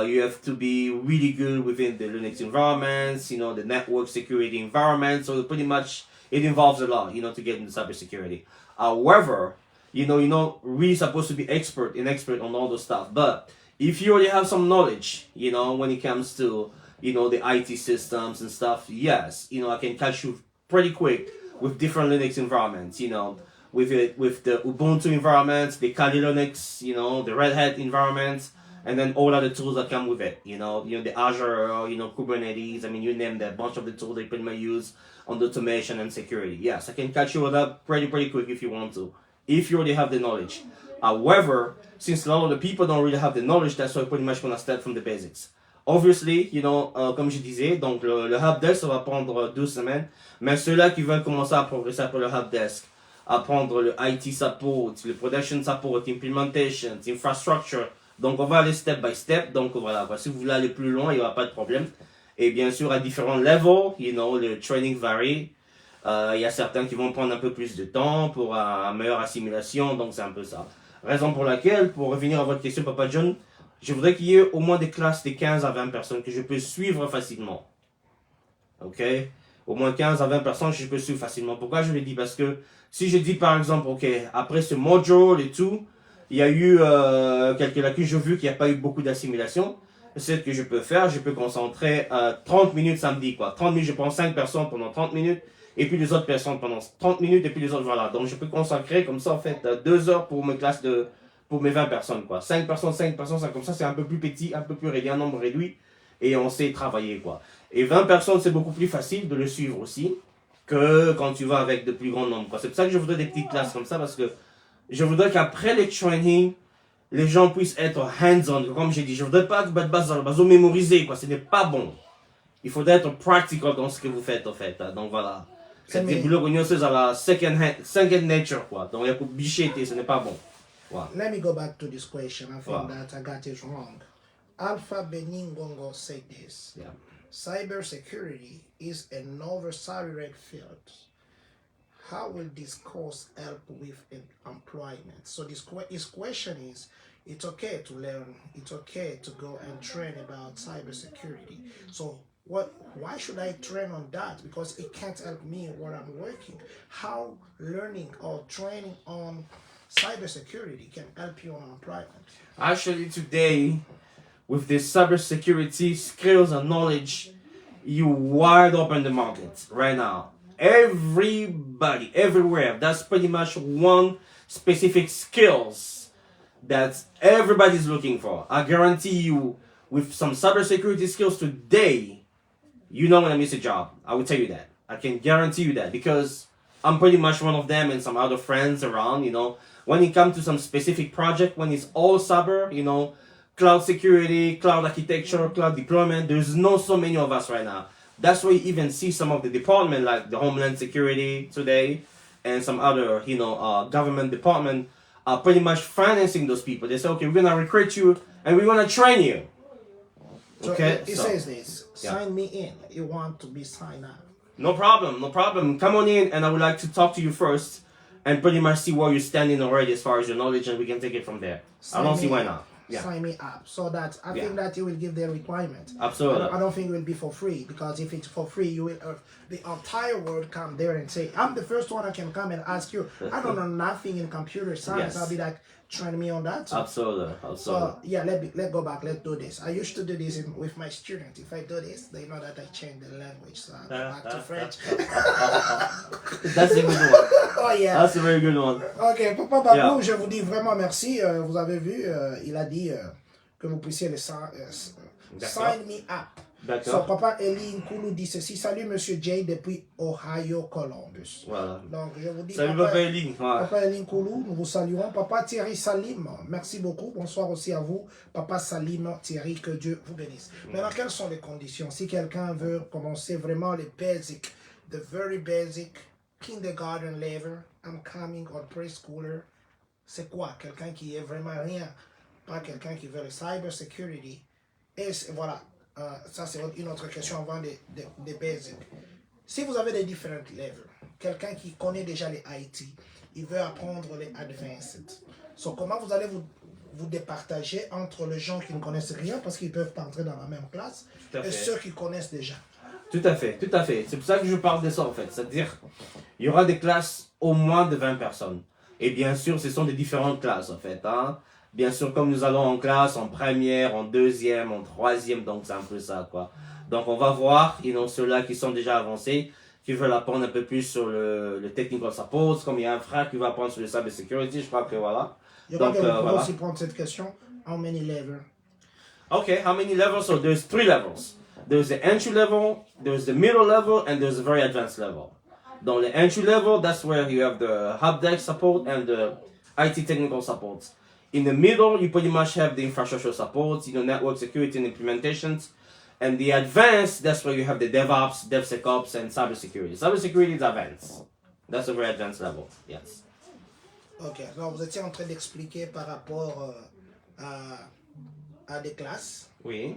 [SPEAKER 2] you have to be really good within the Linux environments, you know, the network security environment. So pretty much it involves a lot, you know, to get into cybersecurity. However, you're not really supposed to be expert on all those stuff. But if you already have some knowledge, you know, when it comes to, you know, the IT systems and stuff, yes, you know, I can catch you pretty quick with different Linux environments, you know, with the Ubuntu environments, the Kali Linux, you know, the Red Hat environments, and then all other tools that come with it, you know, the Azure, you know, Kubernetes, I mean, you name that, bunch of the tools they pretty much use on the automation and security. Yes, I can catch you with that pretty quick if you want to, if you already have the knowledge. However, since a lot of the people don't really have the knowledge, that's why I'm pretty much going to start from the basics. Obviously, you know, comme je disais, donc le helpdesk, ça va prendre 12 semaines, mais ceux-là qui veulent commencer à progresser après le helpdesk, apprendre le IT support, le production support, implementation, infrastructure, donc on va aller step by step, donc voilà, si vous voulez aller plus loin, il n'y aura pas de problème. Et bien sûr, à différents levels, you know, le training varie. Il y a certains qui vont prendre un peu plus de temps pour une meilleure assimilation, donc c'est un peu ça. Raison pour laquelle, pour revenir à votre question, Papa John, je voudrais qu'il y ait au moins des classes de 15 à 20 personnes que je peux suivre facilement. Ok? Au moins 15 à 20 personnes que je peux suivre facilement. Pourquoi je le dis? Parce que si je dis par exemple, ok, après ce module et tout, il y a eu quelques lacunes, j'ai vu qu'il n'y a pas eu beaucoup d'assimilation. C'est ce que je peux faire, je peux concentrer 30 minutes samedi, quoi. 30 minutes, je prends 5 personnes pendant 30 minutes, et puis les autres personnes pendant 30 minutes, et puis les autres, voilà. Donc je peux consacrer comme ça, en fait, 2 heures pour mes classes pour mes 20 personnes, quoi. 5 personnes, ça, comme ça, c'est un peu plus petit, un peu plus réduit, un nombre réduit, et on sait travailler, quoi. Et 20 personnes, c'est beaucoup plus facile de le suivre aussi, que quand tu vas avec de plus grands nombres, quoi. C'est pour ça que je voudrais des petites classes comme ça, parce que je voudrais qu'après les training, les gens puissent être hands-on, comme j'ai dit. Je voudrais pas que mémoriser, quoi. Ce n'est pas bon. Il faudrait être practical dans ce que vous faites, en fait. Donc voilà. C'est des boulots à la second nature, quoi. Donc il y a pour bicheter, ce n'est pas bon.
[SPEAKER 1] Wow. Let me go back to this question. I think that I got it wrong. Alpha Beningongo said this.
[SPEAKER 2] Yeah.
[SPEAKER 1] Cybersecurity is another saturated field. How will this course help with employment? So his question is, it's okay to learn, it's okay to go and train about cybersecurity. So why should I train on that? Because it can't help me when I'm working. How learning or training on cybersecurity can help you on employment?
[SPEAKER 2] Actually, today, with the cybersecurity skills and knowledge, you wide open the market right now. Everybody, everywhere, that's pretty much one specific skills that everybody's looking for. I guarantee you, with some cybersecurity skills today, you're not gonna miss a job. I will tell you that. I can guarantee you that because I'm pretty much one of them and some other friends around, you know. When it comes to some specific project, when it's all cyber, you know, cloud security, cloud architecture, cloud deployment, there's not so many of us right now. That's why you even see some of the department like the Homeland Security today and some other, you know, government department are pretty much financing those people. They say, okay, we're gonna recruit you and we're gonna train you. Okay,
[SPEAKER 1] so it says this, sign me in. You want to be signed up.
[SPEAKER 2] No problem, no problem. Come on in and I would like to talk to you first and pretty much see where you're standing already as far as your knowledge and we can take it from there. I don't see why not. Yeah.
[SPEAKER 1] Sign me up so that I think that you will give the requirement.
[SPEAKER 2] Absolutely.
[SPEAKER 1] I don't think it will be for free because if it's for free, you will the entire world come there and say, "I'm the first one I can come and ask you." I don't know nothing in computer science.
[SPEAKER 2] Yes.
[SPEAKER 1] I'll be like, train me on that.
[SPEAKER 2] Absolutely.
[SPEAKER 1] So yeah, let's go back. Let's do this. I used to do this with my students. If I do this, they know that I change the language. So I go back to French.
[SPEAKER 2] That's a good one.
[SPEAKER 1] Oh yeah.
[SPEAKER 2] That's a very good one.
[SPEAKER 1] Ok, Papa Babou, je vous dis vraiment merci. Vous avez vu, il a dit que vous puissiez le sign me up.
[SPEAKER 2] D'accord.
[SPEAKER 1] So, Papa Eli Nkulu dit ceci. Salut Monsieur Jay depuis Ohio, Columbus.
[SPEAKER 2] Voilà.
[SPEAKER 1] Donc je vous dis,
[SPEAKER 2] Salut Papa Eli. Ouais.
[SPEAKER 1] Papa Eli Nkulu, nous vous saluons. Papa Thierry Salim, merci beaucoup. Bonsoir aussi à vous. Papa Salim Thierry, que Dieu vous bénisse. Maintenant, quelles sont les conditions? Si quelqu'un veut commencer vraiment les basics, the very basic, kindergarten level, I'm coming or preschooler, c'est quoi? Quelqu'un qui est vraiment rien, pas quelqu'un qui veut le cyber security. Et voilà, ça c'est une autre question avant des basics. Si vous avez des différents levels, quelqu'un qui connaît déjà les IT, il veut apprendre les advanced. So, comment vous allez vous départager entre les gens qui ne connaissent rien parce qu'ils peuvent pas entrer dans la même classe et ceux qui connaissent déjà?
[SPEAKER 2] Tout à fait, tout à fait. C'est pour ça que je parle de ça en fait. C'est-à-dire, il y aura des classes au moins de 20 personnes. Et bien sûr, ce sont des différentes classes en fait. Hein. Bien sûr, comme nous allons en classe, en première, en deuxième, en troisième, donc c'est un peu ça quoi. Donc on va voir, ceux-là qui sont déjà avancés, qui veulent apprendre un peu plus sur le technical support, comme il y a un frère qui va apprendre sur le cyber security, je crois que voilà.
[SPEAKER 1] Il y aura quelqu'un aussi prendre cette question. How many levels?
[SPEAKER 2] Okay, how many levels? So there's 3 levels. There's the entry level, there's the middle level, and there's the very advanced level. Dans the entry level, that's where you have the help desk support and the IT technical support. In the middle, you pretty much have the infrastructure support, network security and implementations. And the advanced, that's where you have the DevOps, DevSecOps, and cybersecurity. Cybersecurity is advanced. That's a very advanced level, yes.
[SPEAKER 1] Ok, alors vous étiez en train d'expliquer par rapport à des classes.
[SPEAKER 2] Oui.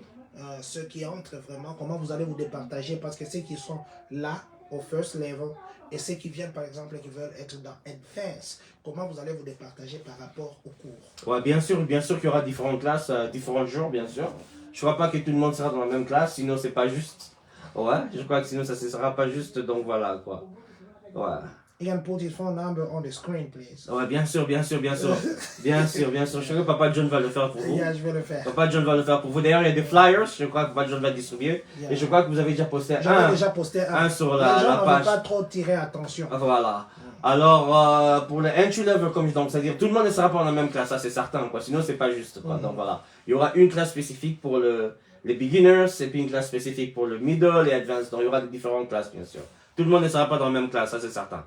[SPEAKER 1] Ceux qui entrent vraiment, comment vous allez vous départager, parce que ceux qui sont là au first level et ceux qui viennent par exemple qui veulent être dans advanced, comment vous allez vous départager par rapport au cours?
[SPEAKER 2] Ouais, bien sûr qu'il y aura différentes classes, différents jours, bien sûr. Je crois pas que tout le monde sera dans la même classe, sinon c'est pas juste. Ouais, je crois que sinon ça ne sera pas juste, donc voilà quoi. Ouais.
[SPEAKER 1] Ian, put his phone number on the screen, please.
[SPEAKER 2] Ouais, bien sûr. Bien sûr. Je crois que Papa John va le faire pour vous.
[SPEAKER 1] Yeah, je vais le faire.
[SPEAKER 2] Papa John va le faire pour vous. D'ailleurs, il y a des flyers, je crois que Papa John va distribuer. Yeah. Et je crois que vous avez déjà posté un sur la page.
[SPEAKER 1] Pas trop tirer attention.
[SPEAKER 2] Voilà. Alors, pour le entry level, comme je dis, c'est-à-dire tout le monde ne sera pas dans la même classe, ça c'est certain, quoi. Sinon c'est pas juste, quoi. Donc voilà. Il y aura une classe spécifique pour les beginners, et puis une classe spécifique pour le middle et advanced. Donc il y aura différentes classes, bien sûr. Tout le monde ne sera pas dans la même classe, ça c'est certain.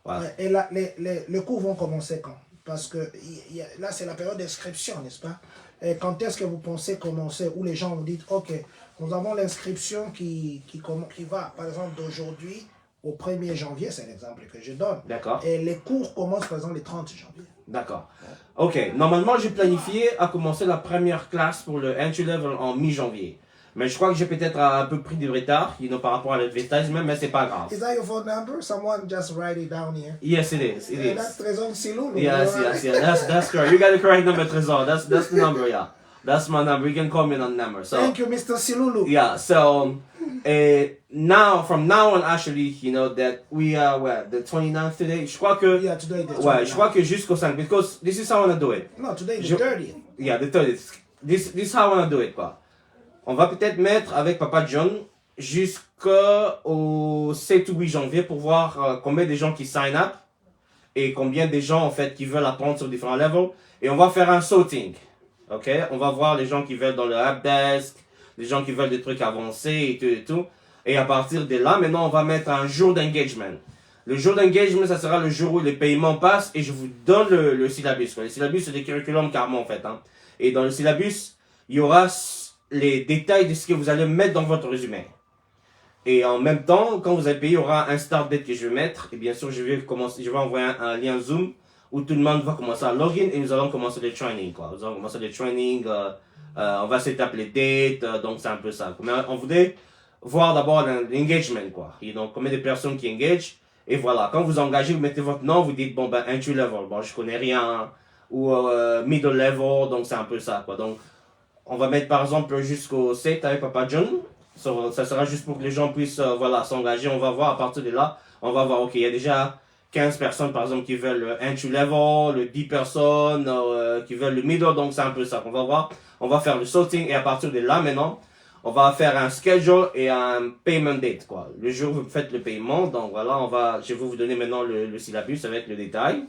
[SPEAKER 1] Ouais. Et là, les cours vont commencer quand? Parce que là, c'est la période d'inscription, n'est-ce pas? Et quand est-ce que vous pensez commencer? Où les gens vous disent, ok, nous avons l'inscription qui va, par exemple, d'aujourd'hui au 1er janvier, c'est l'exemple que je donne.
[SPEAKER 2] D'accord.
[SPEAKER 1] Et les cours commencent, par exemple, le 30 janvier.
[SPEAKER 2] D'accord. Ok, normalement, j'ai planifié à commencer la première classe pour le entry level en mi-janvier. Mais je crois que j'ai peut-être un peu pris du retard, par rapport à l'advertisement, mais c'est pas grave.
[SPEAKER 1] Is that your phone number? Someone just write it down here.
[SPEAKER 2] Yes, it is. It is.
[SPEAKER 1] That's Trésor Silulu.
[SPEAKER 2] Yes. That's correct. You got the correct number, Trésor. That's the number, yeah. That's my number. You can call me on that number. So,
[SPEAKER 1] thank you, Mr. Silulu.
[SPEAKER 2] Yeah. So, from now on, actually, that we are the 29th today. Je crois que.
[SPEAKER 1] Yeah, today the 29th.
[SPEAKER 2] Ouais, je crois que jusqu'au 5, because this is how I want to do it.
[SPEAKER 1] No, today the 30th.
[SPEAKER 2] Yeah, the 30th. This is how I want to do it, quoi. On va peut-être mettre avec Papa John jusqu'au 7 ou 8 janvier pour voir combien de gens qui sign up et combien de gens en fait qui veulent apprendre sur différents levels. Et on va faire un sorting. Ok? On va voir les gens qui veulent dans le help desk, les gens qui veulent des trucs avancés et tout et tout. Et à partir de là, maintenant, on va mettre un jour d'engagement. Le jour d'engagement, ça sera le jour où les paiements passent et je vous donne le syllabus. Le syllabus, c'est des curriculums carrément, en fait. Hein. Et dans le syllabus, il y aura les détails de ce que vous allez mettre dans votre résumé. Et en même temps, quand vous allez payer, il y aura un start date que je vais mettre. Et bien sûr, je vais envoyer un lien Zoom où tout le monde va commencer à login et nous allons commencer les trainings. Quoi. Nous allons commencer les trainings, on va setup les dates, donc c'est un peu ça. Mais on voudrait voir d'abord l'engagement, quoi. Et donc, combien de personnes qui engagent. Et voilà, quand vous engagez, vous mettez votre nom, vous dites, bon, ben, entry level, bon, je connais rien, ou middle level, donc c'est un peu ça, quoi. Donc, on va mettre par exemple jusqu'au 7 avec Papa John. Ça sera juste pour que les gens puissent voilà, s'engager. On va voir à partir de là, on va voir, ok, il y a déjà 15 personnes par exemple qui veulent le entry level, le 10 personnes qui veulent le middle, donc c'est un peu ça qu'on va voir. On va faire le sorting et à partir de là maintenant, on va faire un schedule et un payment date, quoi. Le jour où vous faites le paiement, donc voilà, je vais vous donner maintenant le syllabus avec le détail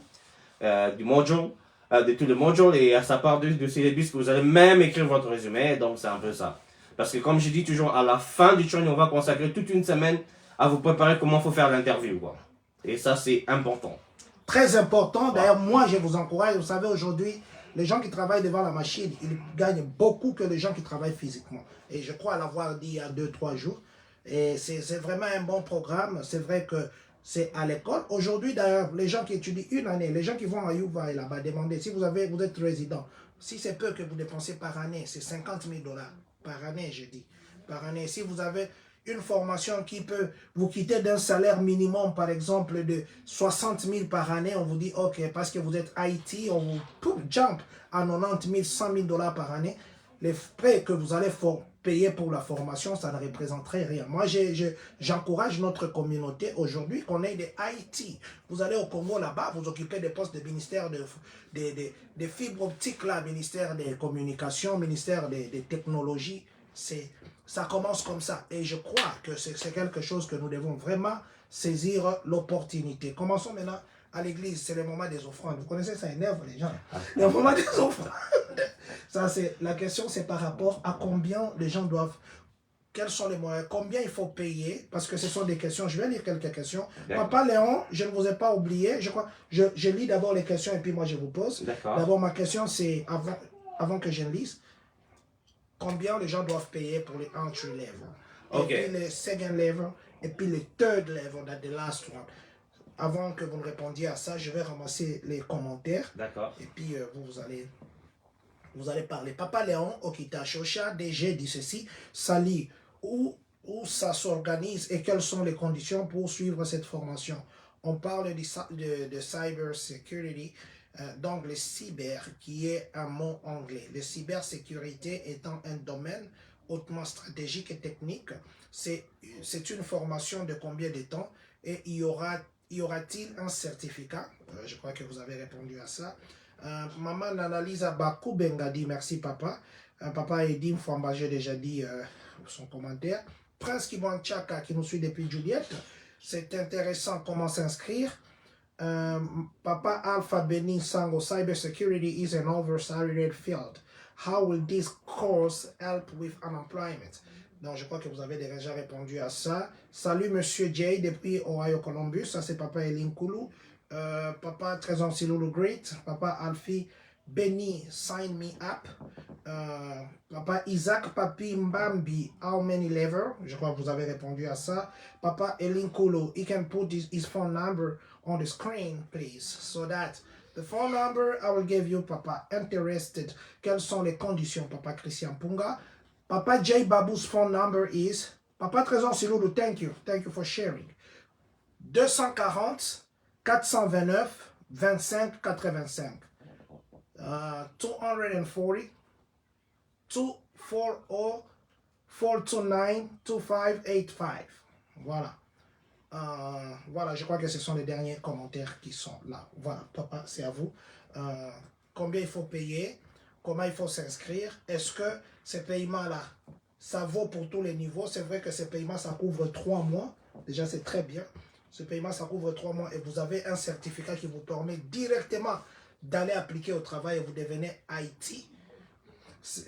[SPEAKER 2] du module, de tout le module et à sa part de syllabus que vous allez même écrire votre résumé, donc c'est un peu ça. Parce que comme je dis toujours, à la fin du training, on va consacrer toute une semaine à vous préparer comment il faut faire l'interview, quoi. Et ça, c'est important.
[SPEAKER 1] Très important. D'ailleurs, moi, je vous encourage. Vous savez, aujourd'hui, les gens qui travaillent devant la machine, ils gagnent beaucoup que les gens qui travaillent physiquement. Et je crois l'avoir dit il y a 2-3 jours. Et c'est vraiment un bon programme. C'est vrai que c'est à l'école. Aujourd'hui, d'ailleurs, les gens qui étudient une année, les gens qui vont à Yuva et là-bas, demandez si vous êtes résident. Si c'est peu que vous dépensez par année, c'est 50 000 $ par année, je dis. Par année. Si vous avez une formation qui peut vous quitter d'un salaire minimum, par exemple, de 60 000 par année, on vous dit, OK, parce que vous êtes IT, on vous jump à 90 000, 100 000 $ par année. Les frais que vous allez payer pour la formation, ça ne représenterait rien. Moi, j'encourage notre communauté aujourd'hui qu'on ait des IT. Vous allez au Congo là-bas, vous occupez des postes de ministère des fibres optiques, là, ministère des communications, ministère des technologies. Ça commence comme ça. Et je crois que c'est quelque chose que nous devons vraiment saisir l'opportunité. Commençons maintenant à l'église. C'est le moment des offrandes. Vous connaissez, ça énerve les gens. Le moment des offrandes. Ça, la question, c'est par rapport à combien les gens doivent... Quels sont les moyens? Combien il faut payer? Parce que ce sont des questions. Je vais lire quelques questions. Papa Léon, je ne vous ai pas oublié. Je crois, je lis d'abord les questions et puis moi je vous pose. D'abord, ma question, c'est avant que je lise. Combien les gens doivent payer pour les entry level, et puis le second level, et puis le third level, the last one. Avant que vous ne répondiez à ça, je vais ramasser les commentaires.
[SPEAKER 2] D'accord.
[SPEAKER 1] Et puis vous allez parler. Papa Léon Okita Shosha DG dit ceci. Sali, où ça s'organise et quelles sont les conditions pour suivre cette formation? On parle de cyber security. Donc, le cyber, qui est un mot anglais. La cybersécurité étant un domaine hautement stratégique et technique, c'est une formation de combien de temps et y aura-t-il un certificat? Je crois que vous avez répondu à ça. Maman Nanalisa Bakou Bengadi, merci papa. Papa Edim Famba, j'ai déjà dit son commentaire. Prince Kibwan Chaka qui nous suit depuis Juliette. C'est intéressant comment s'inscrire. Papa Alpha Benin Sango, cybersecurity is an oversaturated field. How will this course help with unemployment? Donc, je crois que vous avez déjà répondu à ça. Salut, Monsieur Jay, depuis Ohio Columbus. Ça, c'est Papa Elin Koulou. Papa Trésor Silulu Great. Papa Alfie Benny, sign me up. Papa Isaac Papi Mbambi, how many level? Je crois que vous avez répondu à ça. Papa Elin Koulou, he can put his phone number on the screen, please, so that the phone number I will give you, Papa. Interested. Quelles sont les conditions, Papa Christian Punga? Papa J Babu's phone number is, Papa Trésor Silulu, thank you for sharing. 240 429 25 85. 240 240 429 2585. Voilà. Voilà, je crois que ce sont les derniers commentaires qui sont là. Voilà, papa, c'est à vous. Combien il faut payer? Comment il faut s'inscrire? Est-ce que ces paiements-là, ça vaut pour tous les niveaux? C'est vrai que ces paiements, ça couvre 3 mois. Déjà, c'est très bien. Ce paiement, ça couvre 3 mois et vous avez un certificat qui vous permet directement d'aller appliquer au travail et vous devenez IT.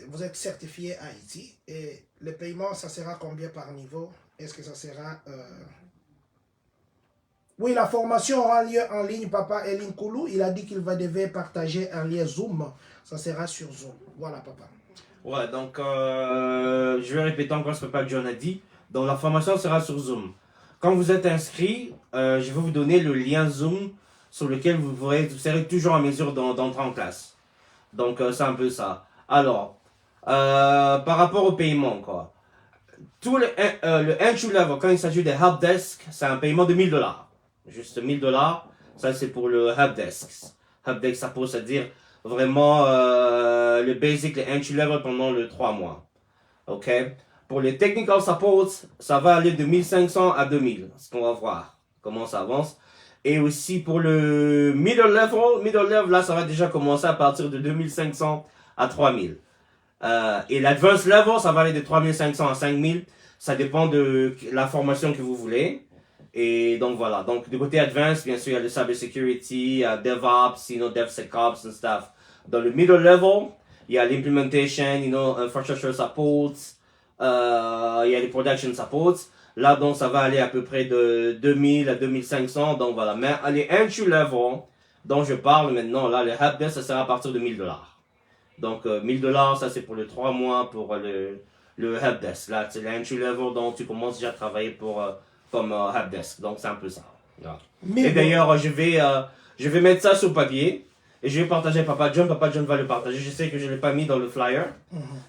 [SPEAKER 1] Vous êtes certifié Haïti et le paiement, ça sera combien par niveau? Est-ce que ça sera... Oui, la formation aura lieu en ligne. Papa Elin Koulou, il a dit qu'il devait partager un lien Zoom. Ça sera sur Zoom. Voilà, papa.
[SPEAKER 2] Ouais, donc je vais répéter encore ce que Papa John a dit. Donc la formation sera sur Zoom. Quand vous êtes inscrit, je vais vous donner le lien Zoom sur lequel vous serez toujours en mesure d'entrer en classe. Donc c'est un peu ça. Alors, par rapport au paiement, quoi. Le entry level, quand il s'agit des help desk, c'est un paiement de $1000. Juste $1000, ça c'est pour le help desk. Help desk, ça peut se dire vraiment le basic, le entry level pendant le 3 mois. Ok? Pour les technical supports, ça va aller de 1500 à 2000. Ce qu'on va voir comment ça avance. Et aussi pour le middle level, là, ça va déjà commencer à partir de 2500 à 3000. Et l'advanced level, ça va aller de 3500 à 5000. Ça dépend de la formation que vous voulez. Et donc voilà. Donc du côté advanced, bien sûr, il y a le cybersecurity, DevOps, DevSecOps and stuff. Dans le middle level, il y a l'implementation, infrastructure support, il y a les production supports. Là, donc, ça va aller à peu près de 2000 à 2500. Donc voilà. Mais les entry level dont je parle maintenant, là, le helpdesk, ça sera à partir de $1000. Donc, $1000, ça c'est pour les 3 mois pour le helpdesk. Là, c'est l'entry level dont tu commences déjà à travailler comme helpdesk. Donc, c'est un peu ça. Voilà. Et d'ailleurs, je vais mettre ça sur papier et je vais partager avec Papa John. Papa John va le partager. Je sais que je ne l'ai pas mis dans le flyer.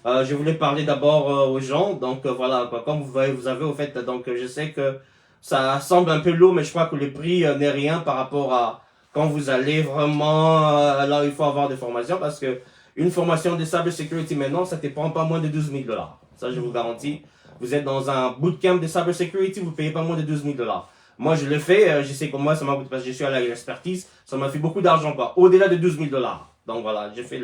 [SPEAKER 2] Je voulais parler d'abord aux gens. Donc, voilà. Comme vous avez au fait, donc je sais que ça semble un peu lourd, mais je crois que le prix n'est rien par rapport à quand vous allez vraiment là où il faut avoir des formations parce que une formation de cybersecurity maintenant, ça ne te prend pas moins de $12 000. Ça, je vous garantis. Vous êtes dans un bootcamp de cybersecurity, vous ne payez pas moins de $12 000. Moi, je le fais, je sais que moi, ça m'a coûté parce que je suis allé à l'expertise, ça m'a fait beaucoup d'argent, quoi. Au-delà de $12 000. Donc voilà, j'ai fait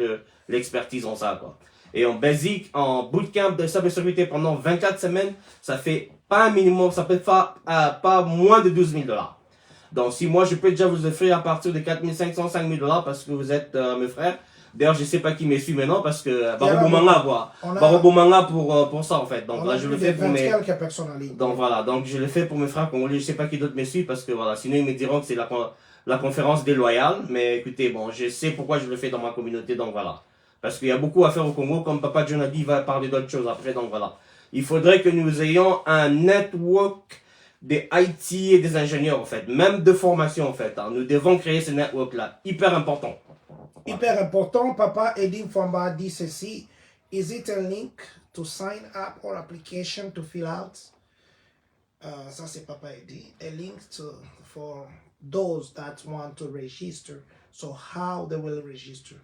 [SPEAKER 2] l'expertise en ça, quoi. Et en basic, en bootcamp de cybersecurity pendant 24 semaines, ça fait pas un minimum, ça peut pas moins de $12 000. Donc si moi, je peux déjà vous offrir à partir de 4500, $5 000 parce que vous êtes mes frères. D'ailleurs, je sais pas qui me suit maintenant parce que Barobo quoi. Barobo Manga pour ça en fait. Donc là, je le fais pour mes. Donc voilà, donc je le fais pour mes frères congolais. Je sais pas qui d'autre me suit parce que voilà, sinon ils me diront que c'est la conférence déloyale. Mais écoutez, bon, je sais pourquoi je le fais dans ma communauté. Donc voilà, parce qu'il y a beaucoup à faire au Congo. Comme Papa John a dit, il va parler d'autres choses après. Donc voilà, il faudrait que nous ayons un network des IT et des ingénieurs en fait, même de formation en fait. Nous devons créer ce network là, hyper important.
[SPEAKER 1] Hyper important, Papa Edim Famba dit ceci. Is it a link to sign up or application to fill out? Ça c'est Papa Edim. A link for those that want to register. So how they will register?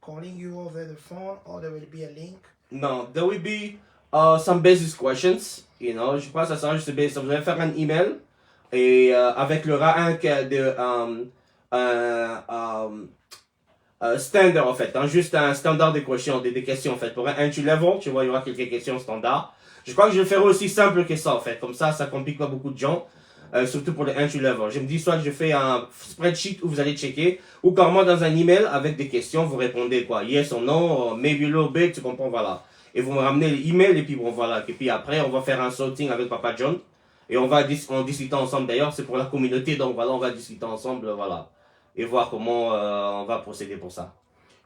[SPEAKER 1] Calling you over the phone or there will be a link?
[SPEAKER 2] No, there will be some basic questions. Je pense que ça sera juste basic. Vous allez faire un email et avec le rank de standard en fait, juste un standard de questions, des questions en fait. Pour un entry level, tu vois, il y aura quelques questions standards. Je crois que je le ferai aussi simple que ça en fait, comme ça complique pas beaucoup de gens, surtout pour le entry level. Je me dis soit je fais un spreadsheet où vous allez checker, ou carrément dans un email avec des questions, vous répondez quoi, yes or no, maybe a little bit, tu comprends, voilà. Et vous me ramenez l'email et puis bon voilà, et puis après on va faire un sorting avec Papa John, et on va discuter ensemble d'ailleurs, c'est pour la communauté, donc voilà, on va discuter ensemble, voilà. Et voir comment on va procéder pour ça.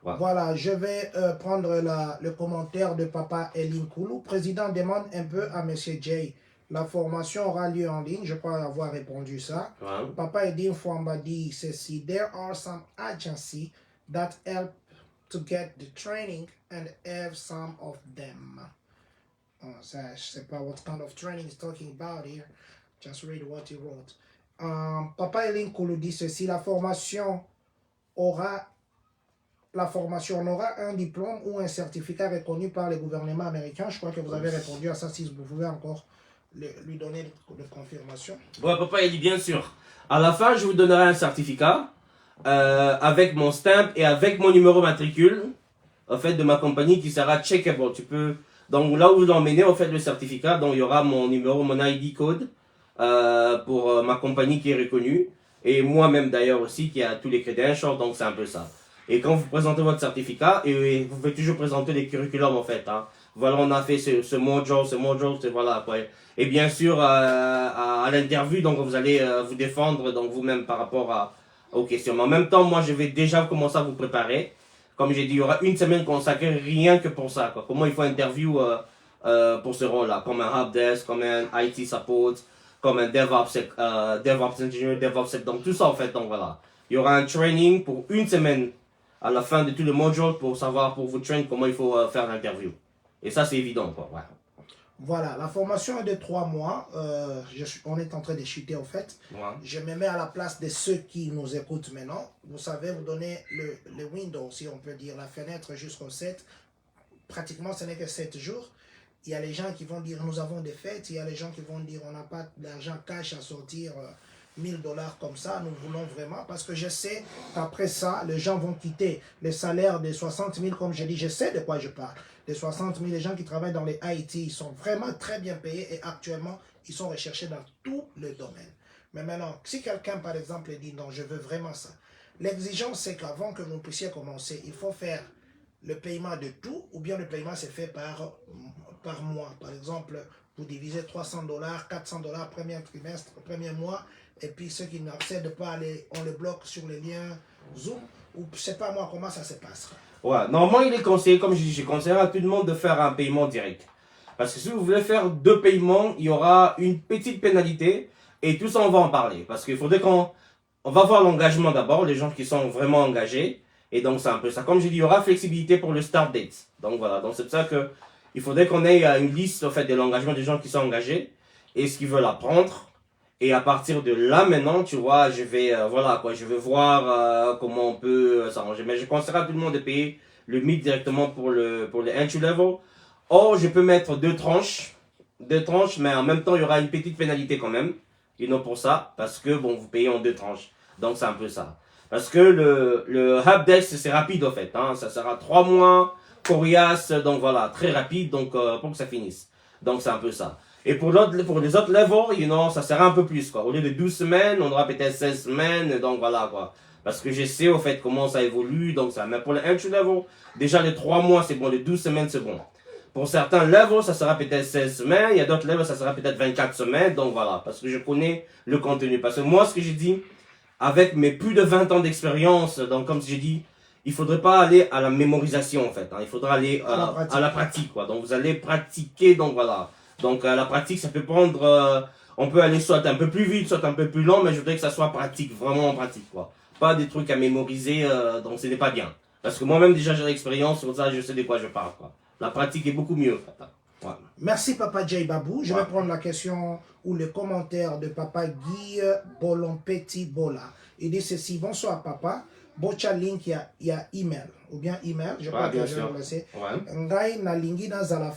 [SPEAKER 1] Voilà, je vais prendre le commentaire de Papa Elin Koulou. Président demande un peu à Monsieur Jay. La formation aura lieu en ligne, je crois avoir répondu ça. Papa Elin Fouamba dit ceci. There are some agencies that help to get the training and have some of them. Ça, je ne sais pas what kind of training he's talking about here. Just read what he wrote. Papa Elin Koulou dit ceci, la formation aura un diplôme ou un certificat reconnu par le gouvernement américain. Je crois que vous avez répondu à ça, si vous pouvez encore lui donner de confirmation.
[SPEAKER 2] Ouais, papa, il dit bien sûr. À la fin, je vous donnerai un certificat avec mon stamp et avec mon numéro matricule en fait, de ma compagnie qui sera checkable. Donc là où vous l'emmenez, en fait, le certificat, donc il y aura mon numéro, mon ID code. Pour ma compagnie qui est reconnue et moi-même d'ailleurs aussi qui a tous les credentials, donc c'est un peu ça. Et quand vous présentez votre certificat, et vous pouvez toujours présenter les curriculums en fait. Hein. Voilà, on a fait ce module, voilà quoi. Et bien sûr, à l'interview, donc vous allez vous défendre donc vous-même par rapport aux questions. Mais en même temps, moi, je vais déjà commencer à vous préparer. Comme j'ai dit, il y aura une semaine consacrée rien que pour ça. Quoi. Comment il faut interview pour ce rôle-là, comme un helpdesk, comme un IT support, comme un DevOps engineer, DevOps, donc tout ça en fait. Donc voilà, il y aura un training pour une semaine à la fin de tout le module pour savoir, pour vous train comment il faut faire l'interview. Et ça, c'est évident, quoi. Ouais.
[SPEAKER 1] Voilà, la formation est de 3 mois. On est en train de chuter, en fait.
[SPEAKER 2] Ouais.
[SPEAKER 1] Je me mets à la place de ceux qui nous écoutent maintenant. Vous savez, vous donnez le window, si on peut dire, la fenêtre jusqu'au 7. Pratiquement, ce n'est que 7 jours. Il y a les gens qui vont dire, nous avons des fêtes. Il y a les gens qui vont dire, on n'a pas d'argent cash à sortir 1000 dollars comme ça. Nous voulons vraiment, parce que je sais qu'après ça, les gens vont quitter les salaires de 60 000, comme je dis, je sais de quoi je parle. Les 60 000, les gens qui travaillent dans les IT, ils sont vraiment très bien payés et actuellement, ils sont recherchés dans tous les domaines. Mais maintenant, si quelqu'un, par exemple, dit non, je veux vraiment ça, l'exigence, c'est qu'avant que vous puissiez commencer, il faut faire le paiement de tout, ou bien le paiement c'est fait par mois. Par exemple, vous divisez 300 dollars, 400 dollars, premier trimestre, premier mois, et puis ceux qui n'accèdent pas, on les bloque sur les liens Zoom, ou je ne sais pas moi comment ça se passe.
[SPEAKER 2] Ouais, normalement, il est conseillé, comme je dis, je conseille à tout le monde de faire un paiement direct. Parce que si vous voulez faire 2 paiements, il y aura une petite pénalité, et tout ça, on va en parler. Parce qu'il faudrait qu'on va voir l'engagement d'abord, les gens qui sont vraiment engagés, et donc c'est un peu ça. Comme je dis, il y aura flexibilité pour le start date. Donc voilà, donc c'est pour ça que il faudrait qu'on ait une liste en fait, de l'engagement des gens qui sont engagés, et ce qu'ils veulent apprendre. Et à partir de là, maintenant, tu vois, je vais, voilà, quoi, je vais voir comment on peut s'arranger. Mais je conseillerais à tout le monde de payer le MIC directement pour le entry level. Or, je peux mettre deux tranches, mais en même temps, il y aura une petite pénalité quand même. Et non pour ça, parce que, bon, vous payez en 2 tranches. Donc, c'est un peu ça. Parce que le helpdesk, c'est rapide, en fait, hein. Ça sera 3 mois, coriace, donc voilà, très rapide, donc, pour que ça finisse. Donc, c'est un peu ça. Et pour les autres levels, ça sera un peu plus, quoi. Au lieu de 12 semaines, on aura peut-être 16 semaines, donc voilà, quoi. Parce que je sais, au fait, comment ça évolue, donc ça. Mais pour le entry level, déjà les 3 mois, c'est bon, les 12 semaines, c'est bon. Pour certains levels, ça sera peut-être 16 semaines, il y a d'autres levels, ça sera peut-être 24 semaines, donc voilà. Parce que je connais le contenu. Parce que moi, ce que j'ai dit, avec mes plus de 20 ans d'expérience, donc comme j'ai dit, il faudrait pas aller à la mémorisation, en fait. Hein. Il faudra aller à la pratique, quoi. Donc vous allez pratiquer, donc voilà. Donc la pratique, ça peut prendre, on peut aller soit un peu plus vite, soit un peu plus lent, mais je voudrais que ça soit pratique, vraiment pratique, quoi. Pas des trucs à mémoriser, donc ce n'est pas bien. Parce que moi-même déjà j'ai l'expérience sur ça, je sais de quoi je parle, quoi. La pratique est beaucoup mieux. Ouais.
[SPEAKER 1] Merci Papa Jay Babou. Je vais prendre la question ou le commentaire de Papa Guy Bolompetti Bola. Il dit ceci, bonsoir Papa. Bocha link il y a email ou bien email, je crois que je vais le laisser. Ngai na lingi nazala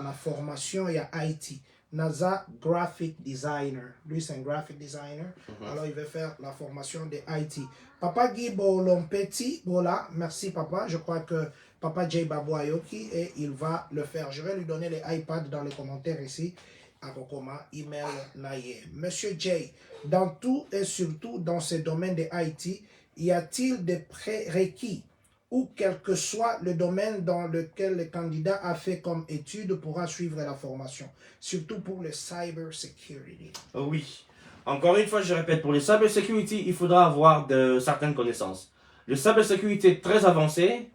[SPEAKER 1] na formation il y a IT. Naza graphic designer. Lui c'est un graphic designer. Alors il veut faire la formation de IT. Papa Guy Bolompetti Bola, merci papa. Je crois que Papa Jay Babou Ayoki et il va le faire. Je vais lui donner les iPads dans les commentaires ici. Akokoma, email naye. Monsieur Jay, dans tout et surtout dans ce domaine de IT, y a-t-il des prérequis ou quel que soit le domaine dans lequel le candidat a fait comme étude pourra suivre la formation, surtout pour le cyber security?
[SPEAKER 2] Oui. Encore une fois, je répète, pour le cyber security, il faudra avoir de certaines connaissances. Le cyber security est très avancé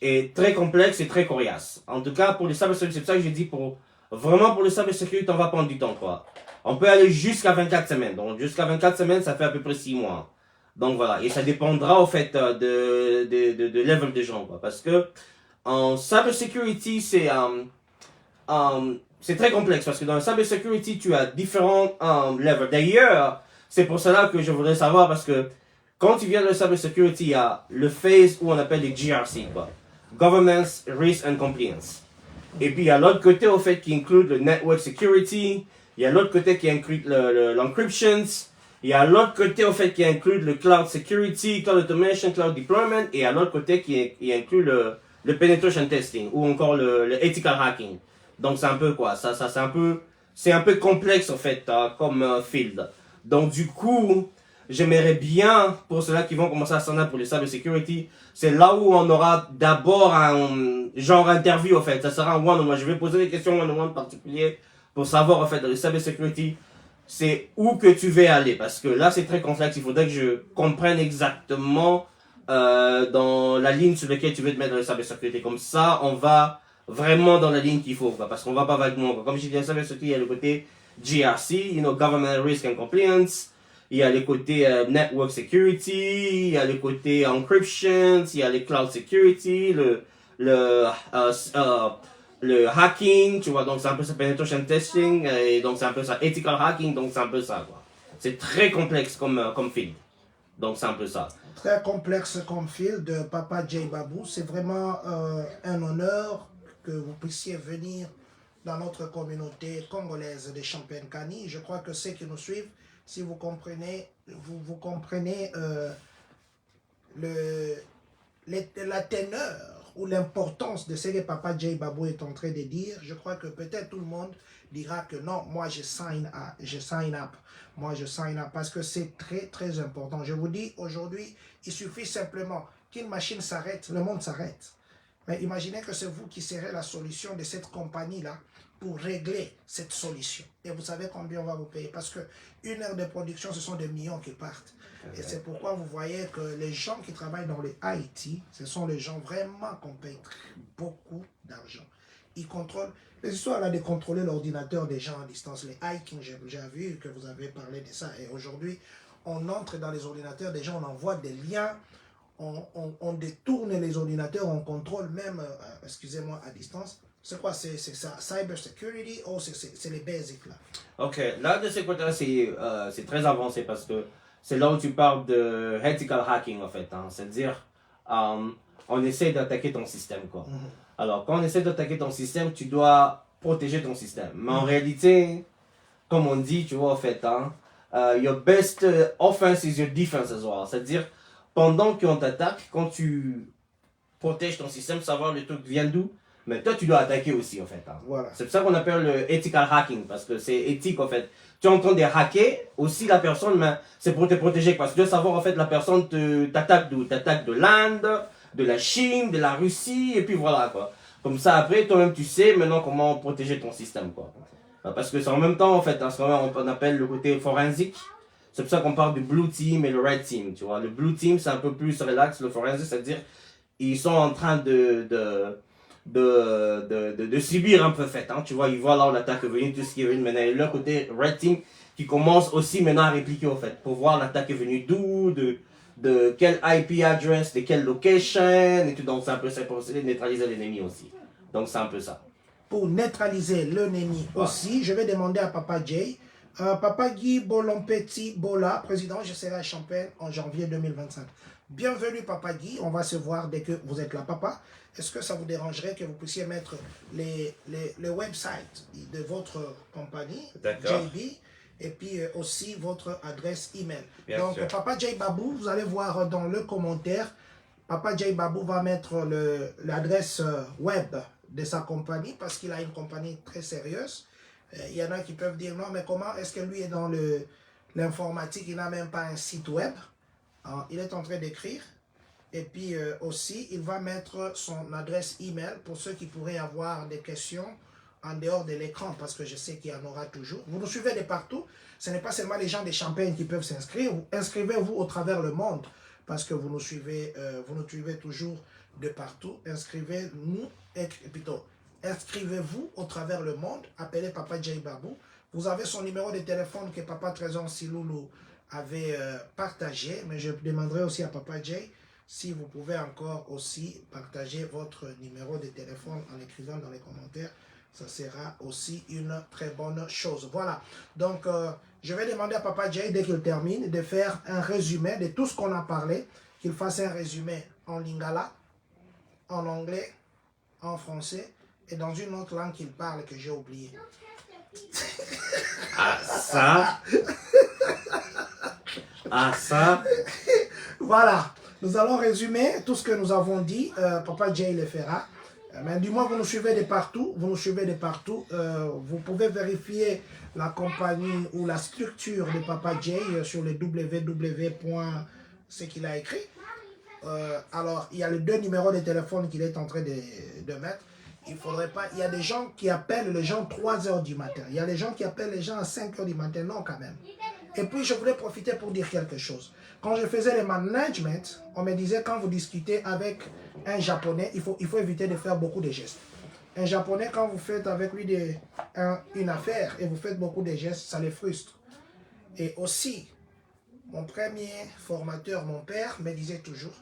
[SPEAKER 2] et très complexe et très coriace. En tout cas, pour le cyber security, c'est ça que j'ai dit, vraiment pour le cyber security, on va prendre du temps, quoi. On peut aller jusqu'à 24 semaines. Donc, jusqu'à 24 semaines, ça fait à peu près 6 mois. Donc voilà, et ça dépendra au fait de level des gens, quoi. Parce que en cyber security, c'est très complexe parce que dans le cyber security, tu as différents levels. D'ailleurs, c'est pour cela que je voudrais savoir parce que quand tu viens de cyber security, il y a le phase où on appelle les GRC, quoi. Governance, Risk and Compliance. Et puis il y a l'autre côté au fait qui inclut le network security, il y a l'autre côté qui inclut l'encryption. Il y a l'autre côté, au fait, qui inclut le cloud security, cloud automation, cloud deployment, et il y a l'autre côté qui inclut le penetration testing, ou encore le ethical hacking. Donc, c'est un peu quoi, c'est un peu complexe, en fait, comme field. Donc, du coup, j'aimerais bien, pour ceux-là qui vont commencer à s'en aller pour les cyber security, c'est là où on aura d'abord un genre interview, en fait. Ça sera un one-on-one. Je vais poser des questions one-on-one particuliers pour savoir, en fait, dans le cyber security, c'est où que tu veux aller. Parce que là, c'est très complexe. Il faudrait que je comprenne exactement dans la ligne sur laquelle tu veux te mettre dans le cyber security. Comme ça, on va vraiment dans la ligne qu'il faut. Quoi, parce qu'on va pas vaguement. Quoi. Comme je dis, le cyber security, il y a le côté GRC, Government Risk and Compliance. Il y a le côté Network Security, il y a le côté Encryption, il y a le Cloud Security, le hacking, tu vois, donc c'est un peu ça, penetration testing, et donc c'est un peu ça, ethical hacking, donc c'est un peu ça, quoi. C'est très complexe comme field, donc c'est un peu ça.
[SPEAKER 1] Très complexe comme field de Papa J Babou. C'est vraiment un honneur que vous puissiez venir dans notre communauté congolaise de Champagne-Kani. Je crois que ceux qui nous suivent, si vous comprenez, vous comprenez la teneur ou l'importance de ce que Papa J Babou est en train de dire. Je crois que peut-être tout le monde dira que non, moi je sign up, moi je sign up, parce que c'est très très important. Je vous dis, aujourd'hui, il suffit simplement qu'une machine s'arrête, le monde s'arrête. Mais imaginez que c'est vous qui serez la solution de cette compagnie-là pour régler cette solution. Et vous savez combien on va vous payer, parce que une heure de production, ce sont des millions qui partent. Et c'est pourquoi vous voyez que les gens qui travaillent dans les IT, ce sont les gens vraiment qu'on paye beaucoup d'argent. Ils contrôlent, les histoires là de contrôler l'ordinateur des gens à distance, les hacking, j'ai vu que vous avez parlé de ça. Et aujourd'hui, on entre dans les ordinateurs des gens, on envoie des liens, on détourne les ordinateurs, on contrôle même, excusez-moi, à distance. C'est quoi? C'est ça, cyber security, ou c'est les basics là?
[SPEAKER 2] Ok, là de ce côté-là, c'est très avancé parce que c'est là où tu parles de ethical hacking en fait. Hein. C'est-à-dire, on essaie d'attaquer ton système quoi. Alors, quand on essaie d'attaquer ton système, tu dois protéger ton système. Mais en réalité, comme on dit, tu vois, en fait, hein, your best offense is your defense as well. C'est-à-dire, pendant qu'on t'attaque, quand tu protèges ton système, savoir le truc vient d'où, mais toi, tu dois attaquer aussi, en fait. Hein.
[SPEAKER 1] Voilà.
[SPEAKER 2] C'est pour ça qu'on appelle le ethical hacking, parce que c'est éthique, en fait. Tu es en train de hacker aussi la personne, mais c'est pour te protéger, parce que tu dois savoir, en fait, la personne t'attaque d'où? T'attaque de l'Inde, de la Chine, de la Russie, et puis voilà, quoi. Comme ça, après, toi-même, tu sais maintenant comment protéger ton système, quoi. Parce que c'est en même temps, en fait, en ce moment, on appelle le côté forensique. C'est pour ça qu'on parle du blue team et le red team, tu vois. Le blue team, c'est un peu plus relax. Le forensic, c'est-à-dire, ils sont en train de subir un peu, fait, hein, tu vois. Ils voient là où l'attaque est venue, tout ce qui est venu. Maintenant, il y a le côté red team qui commence aussi maintenant à répliquer, en fait, pour voir l'attaque est venue d'où, de quel IP address, de quelle location, et tout. Donc, c'est un peu ça pour neutraliser l'ennemi aussi. Donc, c'est un peu ça.
[SPEAKER 1] Pour neutraliser l'ennemi aussi, je vais demander à Papa J. Papa Guy Bolompeti Bola, président, je serai à Champagne en janvier 2025. Bienvenue Papa Guy, on va se voir dès que vous êtes là. Papa, est-ce que ça vous dérangerait que vous puissiez mettre les websites de votre compagnie, JB, et puis aussi votre adresse email. Bien donc sûr. Papa J Babou, vous allez voir dans le commentaire, Papa J Babou va mettre l'adresse web de sa compagnie, parce qu'il a une compagnie très sérieuse. Il y en a qui peuvent dire non, mais comment est-ce que lui est dans l'informatique, il n'a même pas un site web. Il est en train d'écrire. Et puis aussi, il va mettre son adresse email pour ceux qui pourraient avoir des questions en dehors de l'écran, parce que je sais qu'il y en aura toujours. Vous nous suivez de partout. Ce n'est pas seulement les gens de Champagne qui peuvent s'inscrire. Inscrivez-vous au travers le monde, parce que vous nous suivez toujours de partout. Inscrivez-vous au travers le monde. Appelez Papa J Babou. Vous avez son numéro de téléphone que Papa Trésor Siloulou avait partagé, mais je demanderai aussi à Papa J si vous pouvez encore aussi partager votre numéro de téléphone en écrivant dans les commentaires. Ça sera aussi une très bonne chose. Voilà, donc je vais demander à Papa J, dès qu'il termine, de faire un résumé de tout ce qu'on a parlé, qu'il fasse un résumé en lingala, en anglais, en français et dans une autre langue qu'il parle que j'ai oublié.
[SPEAKER 2] Ah ça. Ah ça.
[SPEAKER 1] Voilà, nous allons résumer tout ce que nous avons dit. Papa J le fera. Mais du moins, vous nous suivez de partout. Vous nous suivez de partout. Vous pouvez vérifier la compagnie ou la structure de Papa Jay sur le www. Ce qu'il a écrit. Alors, il y a les 2 numéros de téléphone qu'il est en train de mettre. Il faudrait pas. Il y a des gens qui appellent les gens 3 h du matin. Il y a des gens qui appellent les gens à 5 h du matin. Non, quand même. Et puis, je voulais profiter pour dire quelque chose. Quand je faisais le management, on me disait quand vous discutez avec un Japonais, il faut éviter de faire beaucoup de gestes. Un Japonais, quand vous faites avec lui une affaire et vous faites beaucoup de gestes, ça les frustre. Et aussi, mon premier formateur, mon père, me disait toujours,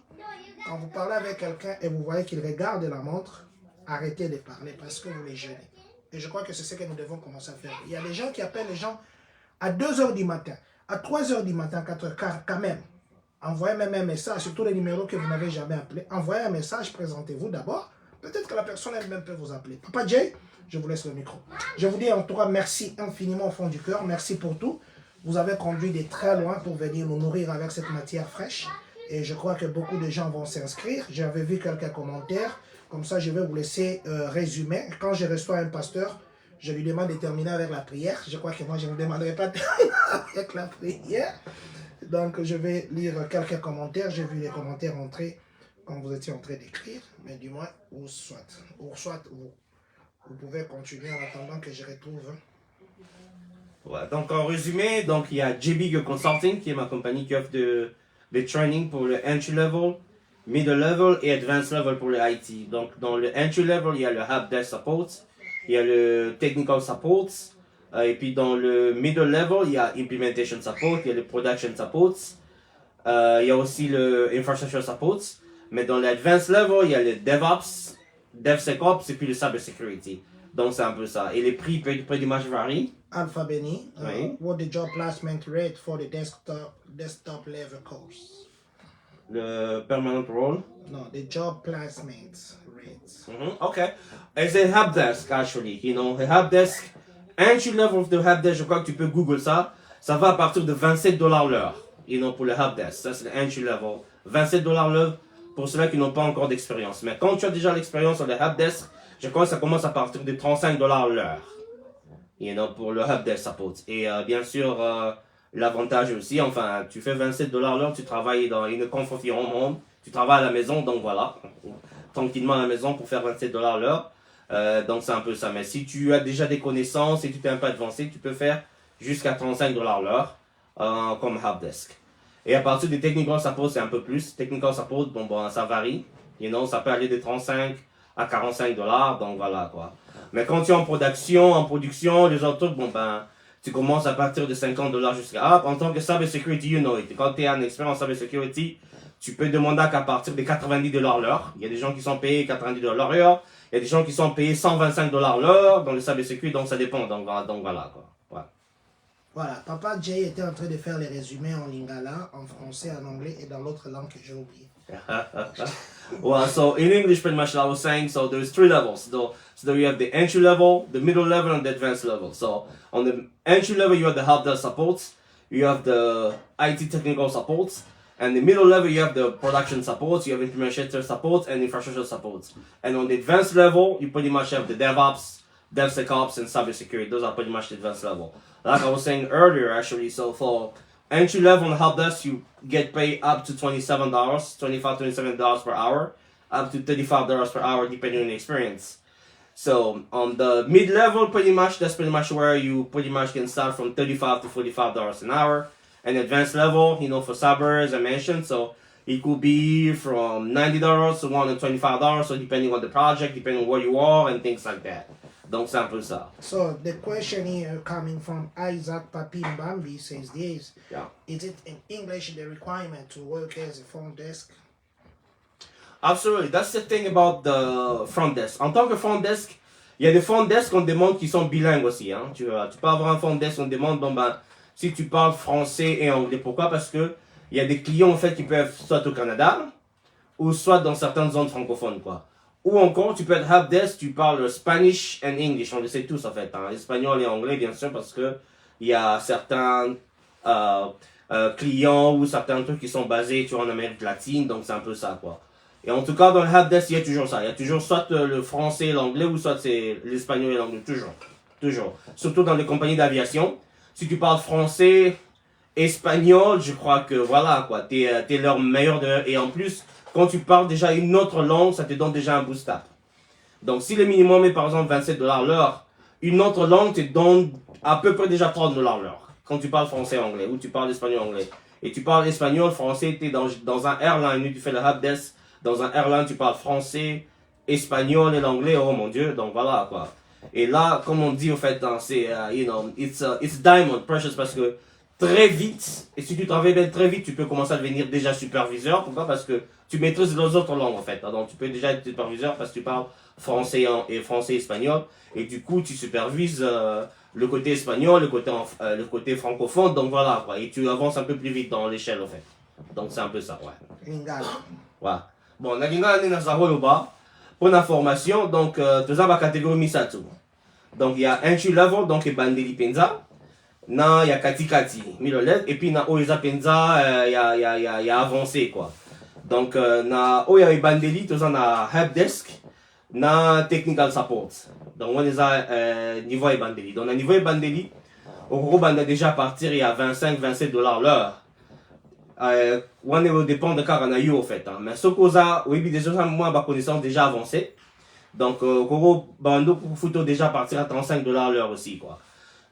[SPEAKER 1] quand vous parlez avec quelqu'un et vous voyez qu'il regarde la montre, arrêtez de parler parce que vous les gênez. Et je crois que c'est ce que nous devons commencer à faire. Il y a des gens qui appellent les gens à 2 h du matin, à 3 h du matin, 4 h, quand même. Envoyez même un message, surtout les numéros que vous n'avez jamais appelés. Envoyez un message, présentez-vous d'abord. Peut-être que la personne elle-même peut vous appeler. Papa Jay, je vous laisse le micro. Je vous dis en tout cas merci infiniment au fond du cœur. Merci pour tout. Vous avez conduit de très loin pour venir nous nourrir avec cette matière fraîche. Et je crois que beaucoup de gens vont s'inscrire. J'avais vu quelques commentaires. Comme ça, je vais vous laisser résumer. Quand je reçois un pasteur, je lui demande de terminer avec la prière. Je crois que moi, je ne vous demanderai pas de terminer avec la prière. Donc, je vais lire quelques commentaires. J'ai vu les commentaires entrer quand vous étiez en train d'écrire. Mais du moins, ou soit vous pouvez continuer en attendant que je retrouve.
[SPEAKER 2] Ouais, donc en résumé, donc il y a JB Consulting qui est ma compagnie qui offre des training pour le entry level, middle level et advanced level pour le IT. Donc dans le entry level, il y a le help desk support, il y a le technical support, et puis dans le middle level, il y a implementation support, il y a le production support, il y a aussi le infrastructure support. Mais dans l'advanced level, il y a le DevOps, DevSecOps et puis le cybersecurity. Donc c'est un peu ça. Et les prix pretty much varient.
[SPEAKER 1] Alpha Benny,
[SPEAKER 2] Oui.
[SPEAKER 1] what the job placement rate for the desktop level course?
[SPEAKER 2] Le permanent role.
[SPEAKER 1] No, the job placement rate.
[SPEAKER 2] Okay. It's a help desk actually. You know, a help desk, entry level of the help desk, je crois que tu peux Google ça. Ça va à partir de 27 $ l'heure. You know, pour le help desk. Ça c'est le entry level. 27 $ l'heure pour ceux qui n'ont pas encore d'expérience. Mais quand tu as déjà l'expérience sur le help desk, je crois que ça commence à partir de 35 $ l'heure. You know, pour le help desk support. Et bien sûr, l'avantage aussi, enfin, tu fais 27 $ l'heure, tu travailles dans une comfort home, tu travailles à la maison, donc voilà, tranquillement à la maison pour faire 27 $ l'heure. Donc c'est un peu ça. Mais si tu as déjà des connaissances et tu t'es un peu avancé, tu peux faire jusqu'à 35 $ l'heure comme help desk. Et à partir du technical support, c'est un peu plus. Technical support, bon, ça varie. You know, ça peut aller de 35 à 45 $, donc voilà quoi. Mais quand tu es en production, les autres trucs, bon ben, tu commences à partir de 50 $ jusqu'à... en tant que cybersecurity, you know it. Quand tu es en expérience en cybersecurity, tu peux demander qu'à partir de 90 $ l'heure. Il y a des gens qui sont payés 90 $ l'heure. Il y a des gens qui sont payés 125 $ l'heure dans le cybersecurity, donc ça dépend. Donc voilà quoi. Ouais.
[SPEAKER 1] Voilà, Papa Jay était en train de faire les résumés en lingala, en français, en anglais et dans l'autre langue que j'ai oublié.
[SPEAKER 2] Well, so in English, pretty much, I was saying, so there's 3 levels. So there you have the entry level, the middle level, and the advanced level. So on the entry level, you have the help desk support, you have the IT technical support, and the middle level, you have the production support, you have implementation support, and infrastructure support. And on the advanced level, you pretty much have the DevOps, DevSecOps, and cybersecurity. Those are pretty much the advanced level. Like I was saying earlier, actually, so for entry level on help desk, you get paid up to $27, $27 per hour, up to $35 per hour, depending on the experience. So on the mid level, that's pretty much where you pretty much can start from $35 to $45 an hour. And advanced level, you know, for cyber, as I mentioned, so it could be from $90 to $125, so depending on the project, depending on where you are, and things like that. Donc c'est un peu ça.
[SPEAKER 1] So the question here coming from Isaac Papin Bambi says this.
[SPEAKER 2] Yeah.
[SPEAKER 1] Is it in English the requirement to work as a front desk?
[SPEAKER 2] Absolutely. That's the thing about the front desk. En tant que front desk, il y a des front desk qu'on demande qui sont bilingues aussi. Hein. Tu peux avoir un front desk, on demande, bon ben, si tu parles français et anglais. Pourquoi? Parce que il y a des clients en fait qui peuvent soit au Canada ou soit dans certaines zones francophones, quoi. Ou encore, tu peux être help desk, tu parles Spanish and English, on le sait tous en fait, hein, espagnol et anglais bien sûr, parce que il y a certains clients ou certains trucs qui sont basés tu vois, en Amérique latine, donc c'est un peu ça quoi. Et en tout cas, dans le helpdesk, il y a toujours ça. Il y a toujours soit le français et l'anglais, ou soit c'est l'espagnol et l'anglais. Toujours. Toujours. Surtout dans les compagnies d'aviation. Si tu parles français, espagnol, je crois que voilà, quoi. T'es leur meilleur de... Et en plus, quand tu parles déjà une autre langue, ça te donne déjà un boost up. Donc, si le minimum est par exemple 27 $ l'heure, une autre langue te donne à peu près déjà 30 $ l'heure. Quand tu parles français, anglais, ou tu parles espagnol, anglais. Et tu parles espagnol, français, tu es dans un airline, tu fais le helpdesk. Dans un airline, tu parles français, espagnol et l'anglais, oh mon Dieu, donc voilà, quoi. Et là, comme on dit, en fait, c'est, you know, it's diamond, precious, parce que très vite, et si tu travailles bien très vite, tu peux commencer à devenir déjà superviseur. Pourquoi? Parce que tu maîtrises les autres langues, en fait. Donc, tu peux déjà être superviseur parce que tu parles français et français espagnol. Et du coup, tu supervises le côté espagnol, le côté francophone. Donc, voilà, quoi. Et tu avances un peu plus vite dans l'échelle, en fait. Donc, c'est un peu ça, ouais. Ouais. Bon, pour l'information, donc, tout ça va catégorie Misatu. Donc, il y a entry level, donc, et Bandeli Penza. Non, il y a Kati Kati, Milolet. Et puis, na Oeza Penza, il y a avancé, quoi. Donc, na Oya Bandeli, tout ça, na helpdesk, na technical support. Donc, on est à niveau Bandeli. Donc, à niveau Bandeli, au gros, on a déjà partir, il y a 25-27 $ l'heure. On dépend de car on a eu au fait. Mais ce qu'on a, oui, déjà, moi, ma connaissance déjà avancée. Donc, au gros, bando pour photo déjà partir à 35 $ l'heure aussi, quoi.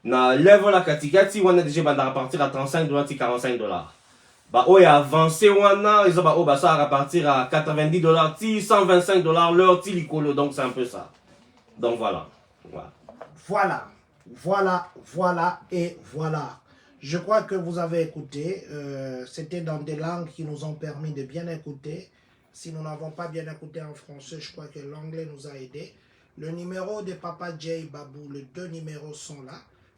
[SPEAKER 2] Na level à Katikati, on a déjà partir à 35 $, 45 $. Bah, oh, il a avancé, on a, ils ont, bah, oh, bah, ça va partir à 90 $, 125 $ l'heure, tilicolo, donc c'est un peu ça. Donc, voilà.
[SPEAKER 1] Voilà et voilà. Je crois que vous avez écouté. C'était dans des langues qui nous ont permis de bien écouter. Si nous n'avons pas bien écouté en français, je crois que l'anglais nous a aidés. Le numéro de Papa J Babou, les deux numéros sont là.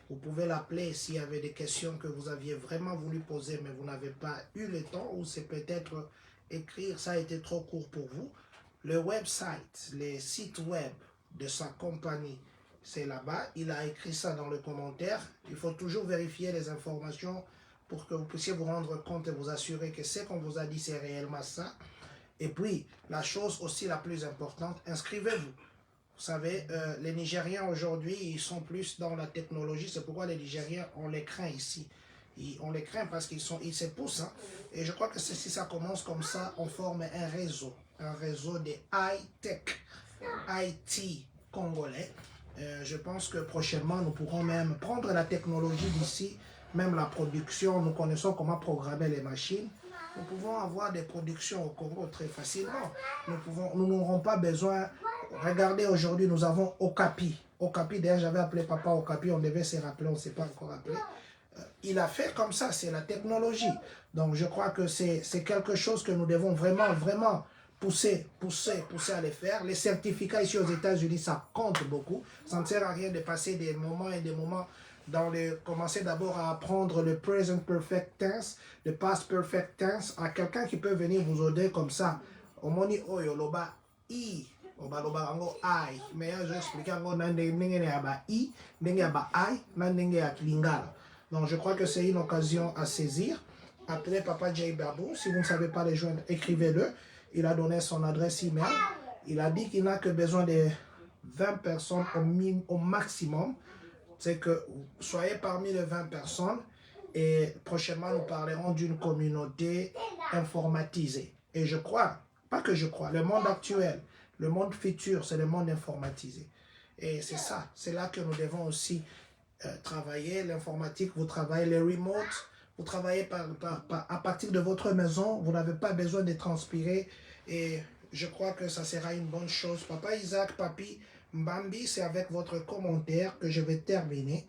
[SPEAKER 1] Vous pouvez l'appeler s'il y avait des questions que vous aviez vraiment voulu poser, mais vous n'avez pas eu le temps, ou c'est peut-être écrire, ça a été trop court pour vous. Le website, les sites web de sa compagnie, c'est là-bas. Il a écrit ça dans le commentaire. Il faut toujours vérifier les informations pour que vous puissiez vous rendre compte et vous assurer que ce qu'on vous a dit, c'est réellement ça. Et puis, la chose aussi la plus importante, inscrivez-vous. Vous savez, les Nigériens aujourd'hui, ils sont plus dans la technologie. C'est pourquoi les Nigériens, on les craint ici. On les craint parce qu'ils se poussent. Hein. Et je crois que si ça commence comme ça, on forme un réseau de high-tech, IT congolais. Je pense que prochainement, nous pourrons même prendre la technologie d'ici, même la production. Nous connaissons comment programmer les machines. Nous pouvons avoir des productions au Congo très facilement. Nous n'aurons pas besoin. Regardez, aujourd'hui, nous avons Okapi. Okapi, d'ailleurs, j'avais appelé papa Okapi, on devait se rappeler, on ne s'est pas encore appelé. Il a fait comme ça, c'est la technologie. Donc, je crois que c'est quelque chose que nous devons vraiment pousser à les faire. Les certificats ici aux États-Unis, ça compte beaucoup. Ça ne sert à rien de passer des moments et des moments commencer d'abord à apprendre le present perfect tense, le past perfect tense, à quelqu'un qui peut venir vous aider comme ça. Au moni oyo loba i, loba ango ai, mais je explique ango nandenge aba i, nenge aba ai, nandenge ya lingala. Donc je crois que c'est une occasion à saisir. Appelez Papa J Babou. Si vous ne savez pas les joindre, écrivez-le. Il a donné son adresse email. Il a dit qu'il n'a que besoin de 20 personnes au maximum. C'est que soyez parmi les 20 personnes et prochainement nous parlerons d'une communauté informatisée. Et je crois, pas que je crois, le monde actuel, le monde futur, c'est le monde informatisé. Et c'est ça, c'est là que nous devons aussi travailler. L'informatique, vous travaillez les remotes, vous travaillez à partir de votre maison, vous n'avez pas besoin de transpirer. Et je crois que ça sera une bonne chose. Papa Isaac, Papi Mbambi, c'est avec votre commentaire que je vais terminer.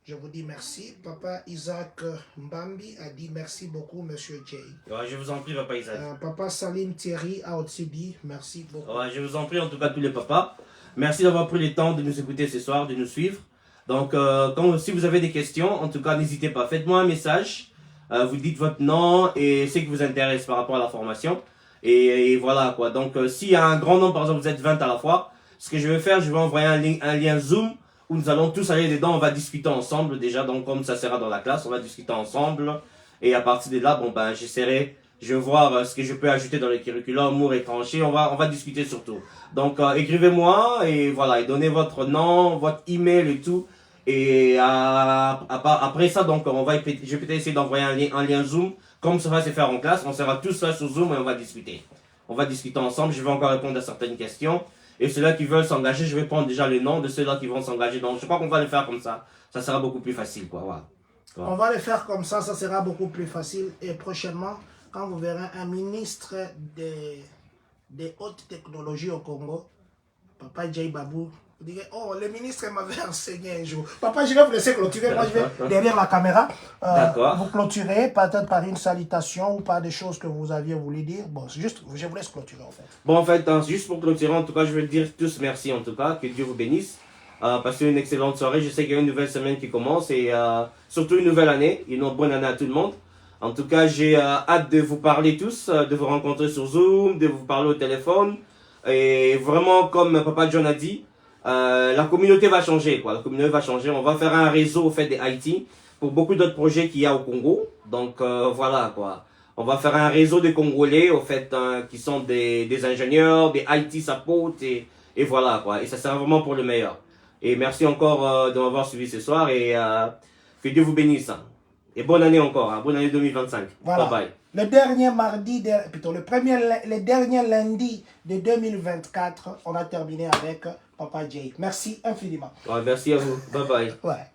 [SPEAKER 1] Je vous dis merci. Papa Isaac Mbambi a dit merci beaucoup, Monsieur Jay.
[SPEAKER 2] Ouais, je vous en prie, Papa Isaac.
[SPEAKER 1] Papa Salim Thierry a aussi dit merci beaucoup.
[SPEAKER 2] Ouais, je vous en prie, en tout cas, tous les papas. Merci d'avoir pris le temps de nous écouter ce soir, de nous suivre. Donc, si vous avez des questions, en tout cas, n'hésitez pas. Faites-moi un message. Vous dites votre nom et ce qui vous intéresse par rapport à la formation. Et voilà, quoi. Donc, s'il y a un grand nombre, par exemple, vous êtes 20 à la fois, ce que je vais faire, je vais envoyer un lien Zoom où nous allons tous aller dedans, on va discuter ensemble déjà, donc comme ça sera dans la classe, on va discuter ensemble. Et à partir de là, bon ben, j'essaierai Je vais voir ce que je peux ajouter dans le curriculum, mot retranché. On va discuter surtout. Donc, écrivez-moi et voilà, et donnez votre nom, votre email et tout. Et après ça, donc, je vais peut-être essayer d'envoyer un lien Zoom, comme ça va se faire en classe. On sera tous là sur Zoom et on va discuter. On va discuter ensemble. Je vais encore répondre à certaines questions. Et ceux-là qui veulent s'engager, je vais prendre déjà le nom de ceux-là qui vont s'engager. Donc, je crois qu'on va le faire comme ça. Ça sera beaucoup plus facile, quoi. Voilà.
[SPEAKER 1] On va le faire comme ça sera beaucoup plus facile. Et prochainement, quand vous verrez un ministre des hautes technologies au Congo, Papa Jay Babou, vous direz, oh, le ministre m'avait enseigné un jour. Papa, je vais vous laisser clôturer. Moi, je vais derrière la caméra. Vous clôturez peut-être par une salutation ou par des choses que vous aviez voulu dire. Bon, juste, je vous laisse clôturer en fait.
[SPEAKER 2] Bon, en fait, juste pour clôturer, en tout cas, je veux dire tous merci en tout cas. Que Dieu vous bénisse. Passez une excellente soirée. Je sais qu'il y a une nouvelle semaine qui commence et surtout une nouvelle année. Une bonne année à tout le monde. En tout cas, j'ai hâte de vous parler tous, de vous rencontrer sur Zoom, de vous parler au téléphone. Et vraiment, comme Papa John a dit, la communauté va changer, quoi. La communauté va changer. On va faire un réseau au fait des IT pour beaucoup d'autres projets qu'il y a au Congo. Donc voilà, quoi. On va faire un réseau de Congolais, au fait, qui sont des ingénieurs, des IT support et voilà, quoi. Et ça sera vraiment pour le meilleur. Et merci encore de m'avoir suivi ce soir et que Dieu vous bénisse. Et bonne année encore, hein. Bonne année 2025.
[SPEAKER 1] Voilà.
[SPEAKER 2] Bye bye.
[SPEAKER 1] Le dernier mardi, le dernier lundi de 2024, on a terminé avec Papa Jay. Merci infiniment.
[SPEAKER 2] Ouais, merci à vous. Bye bye.
[SPEAKER 1] Ouais.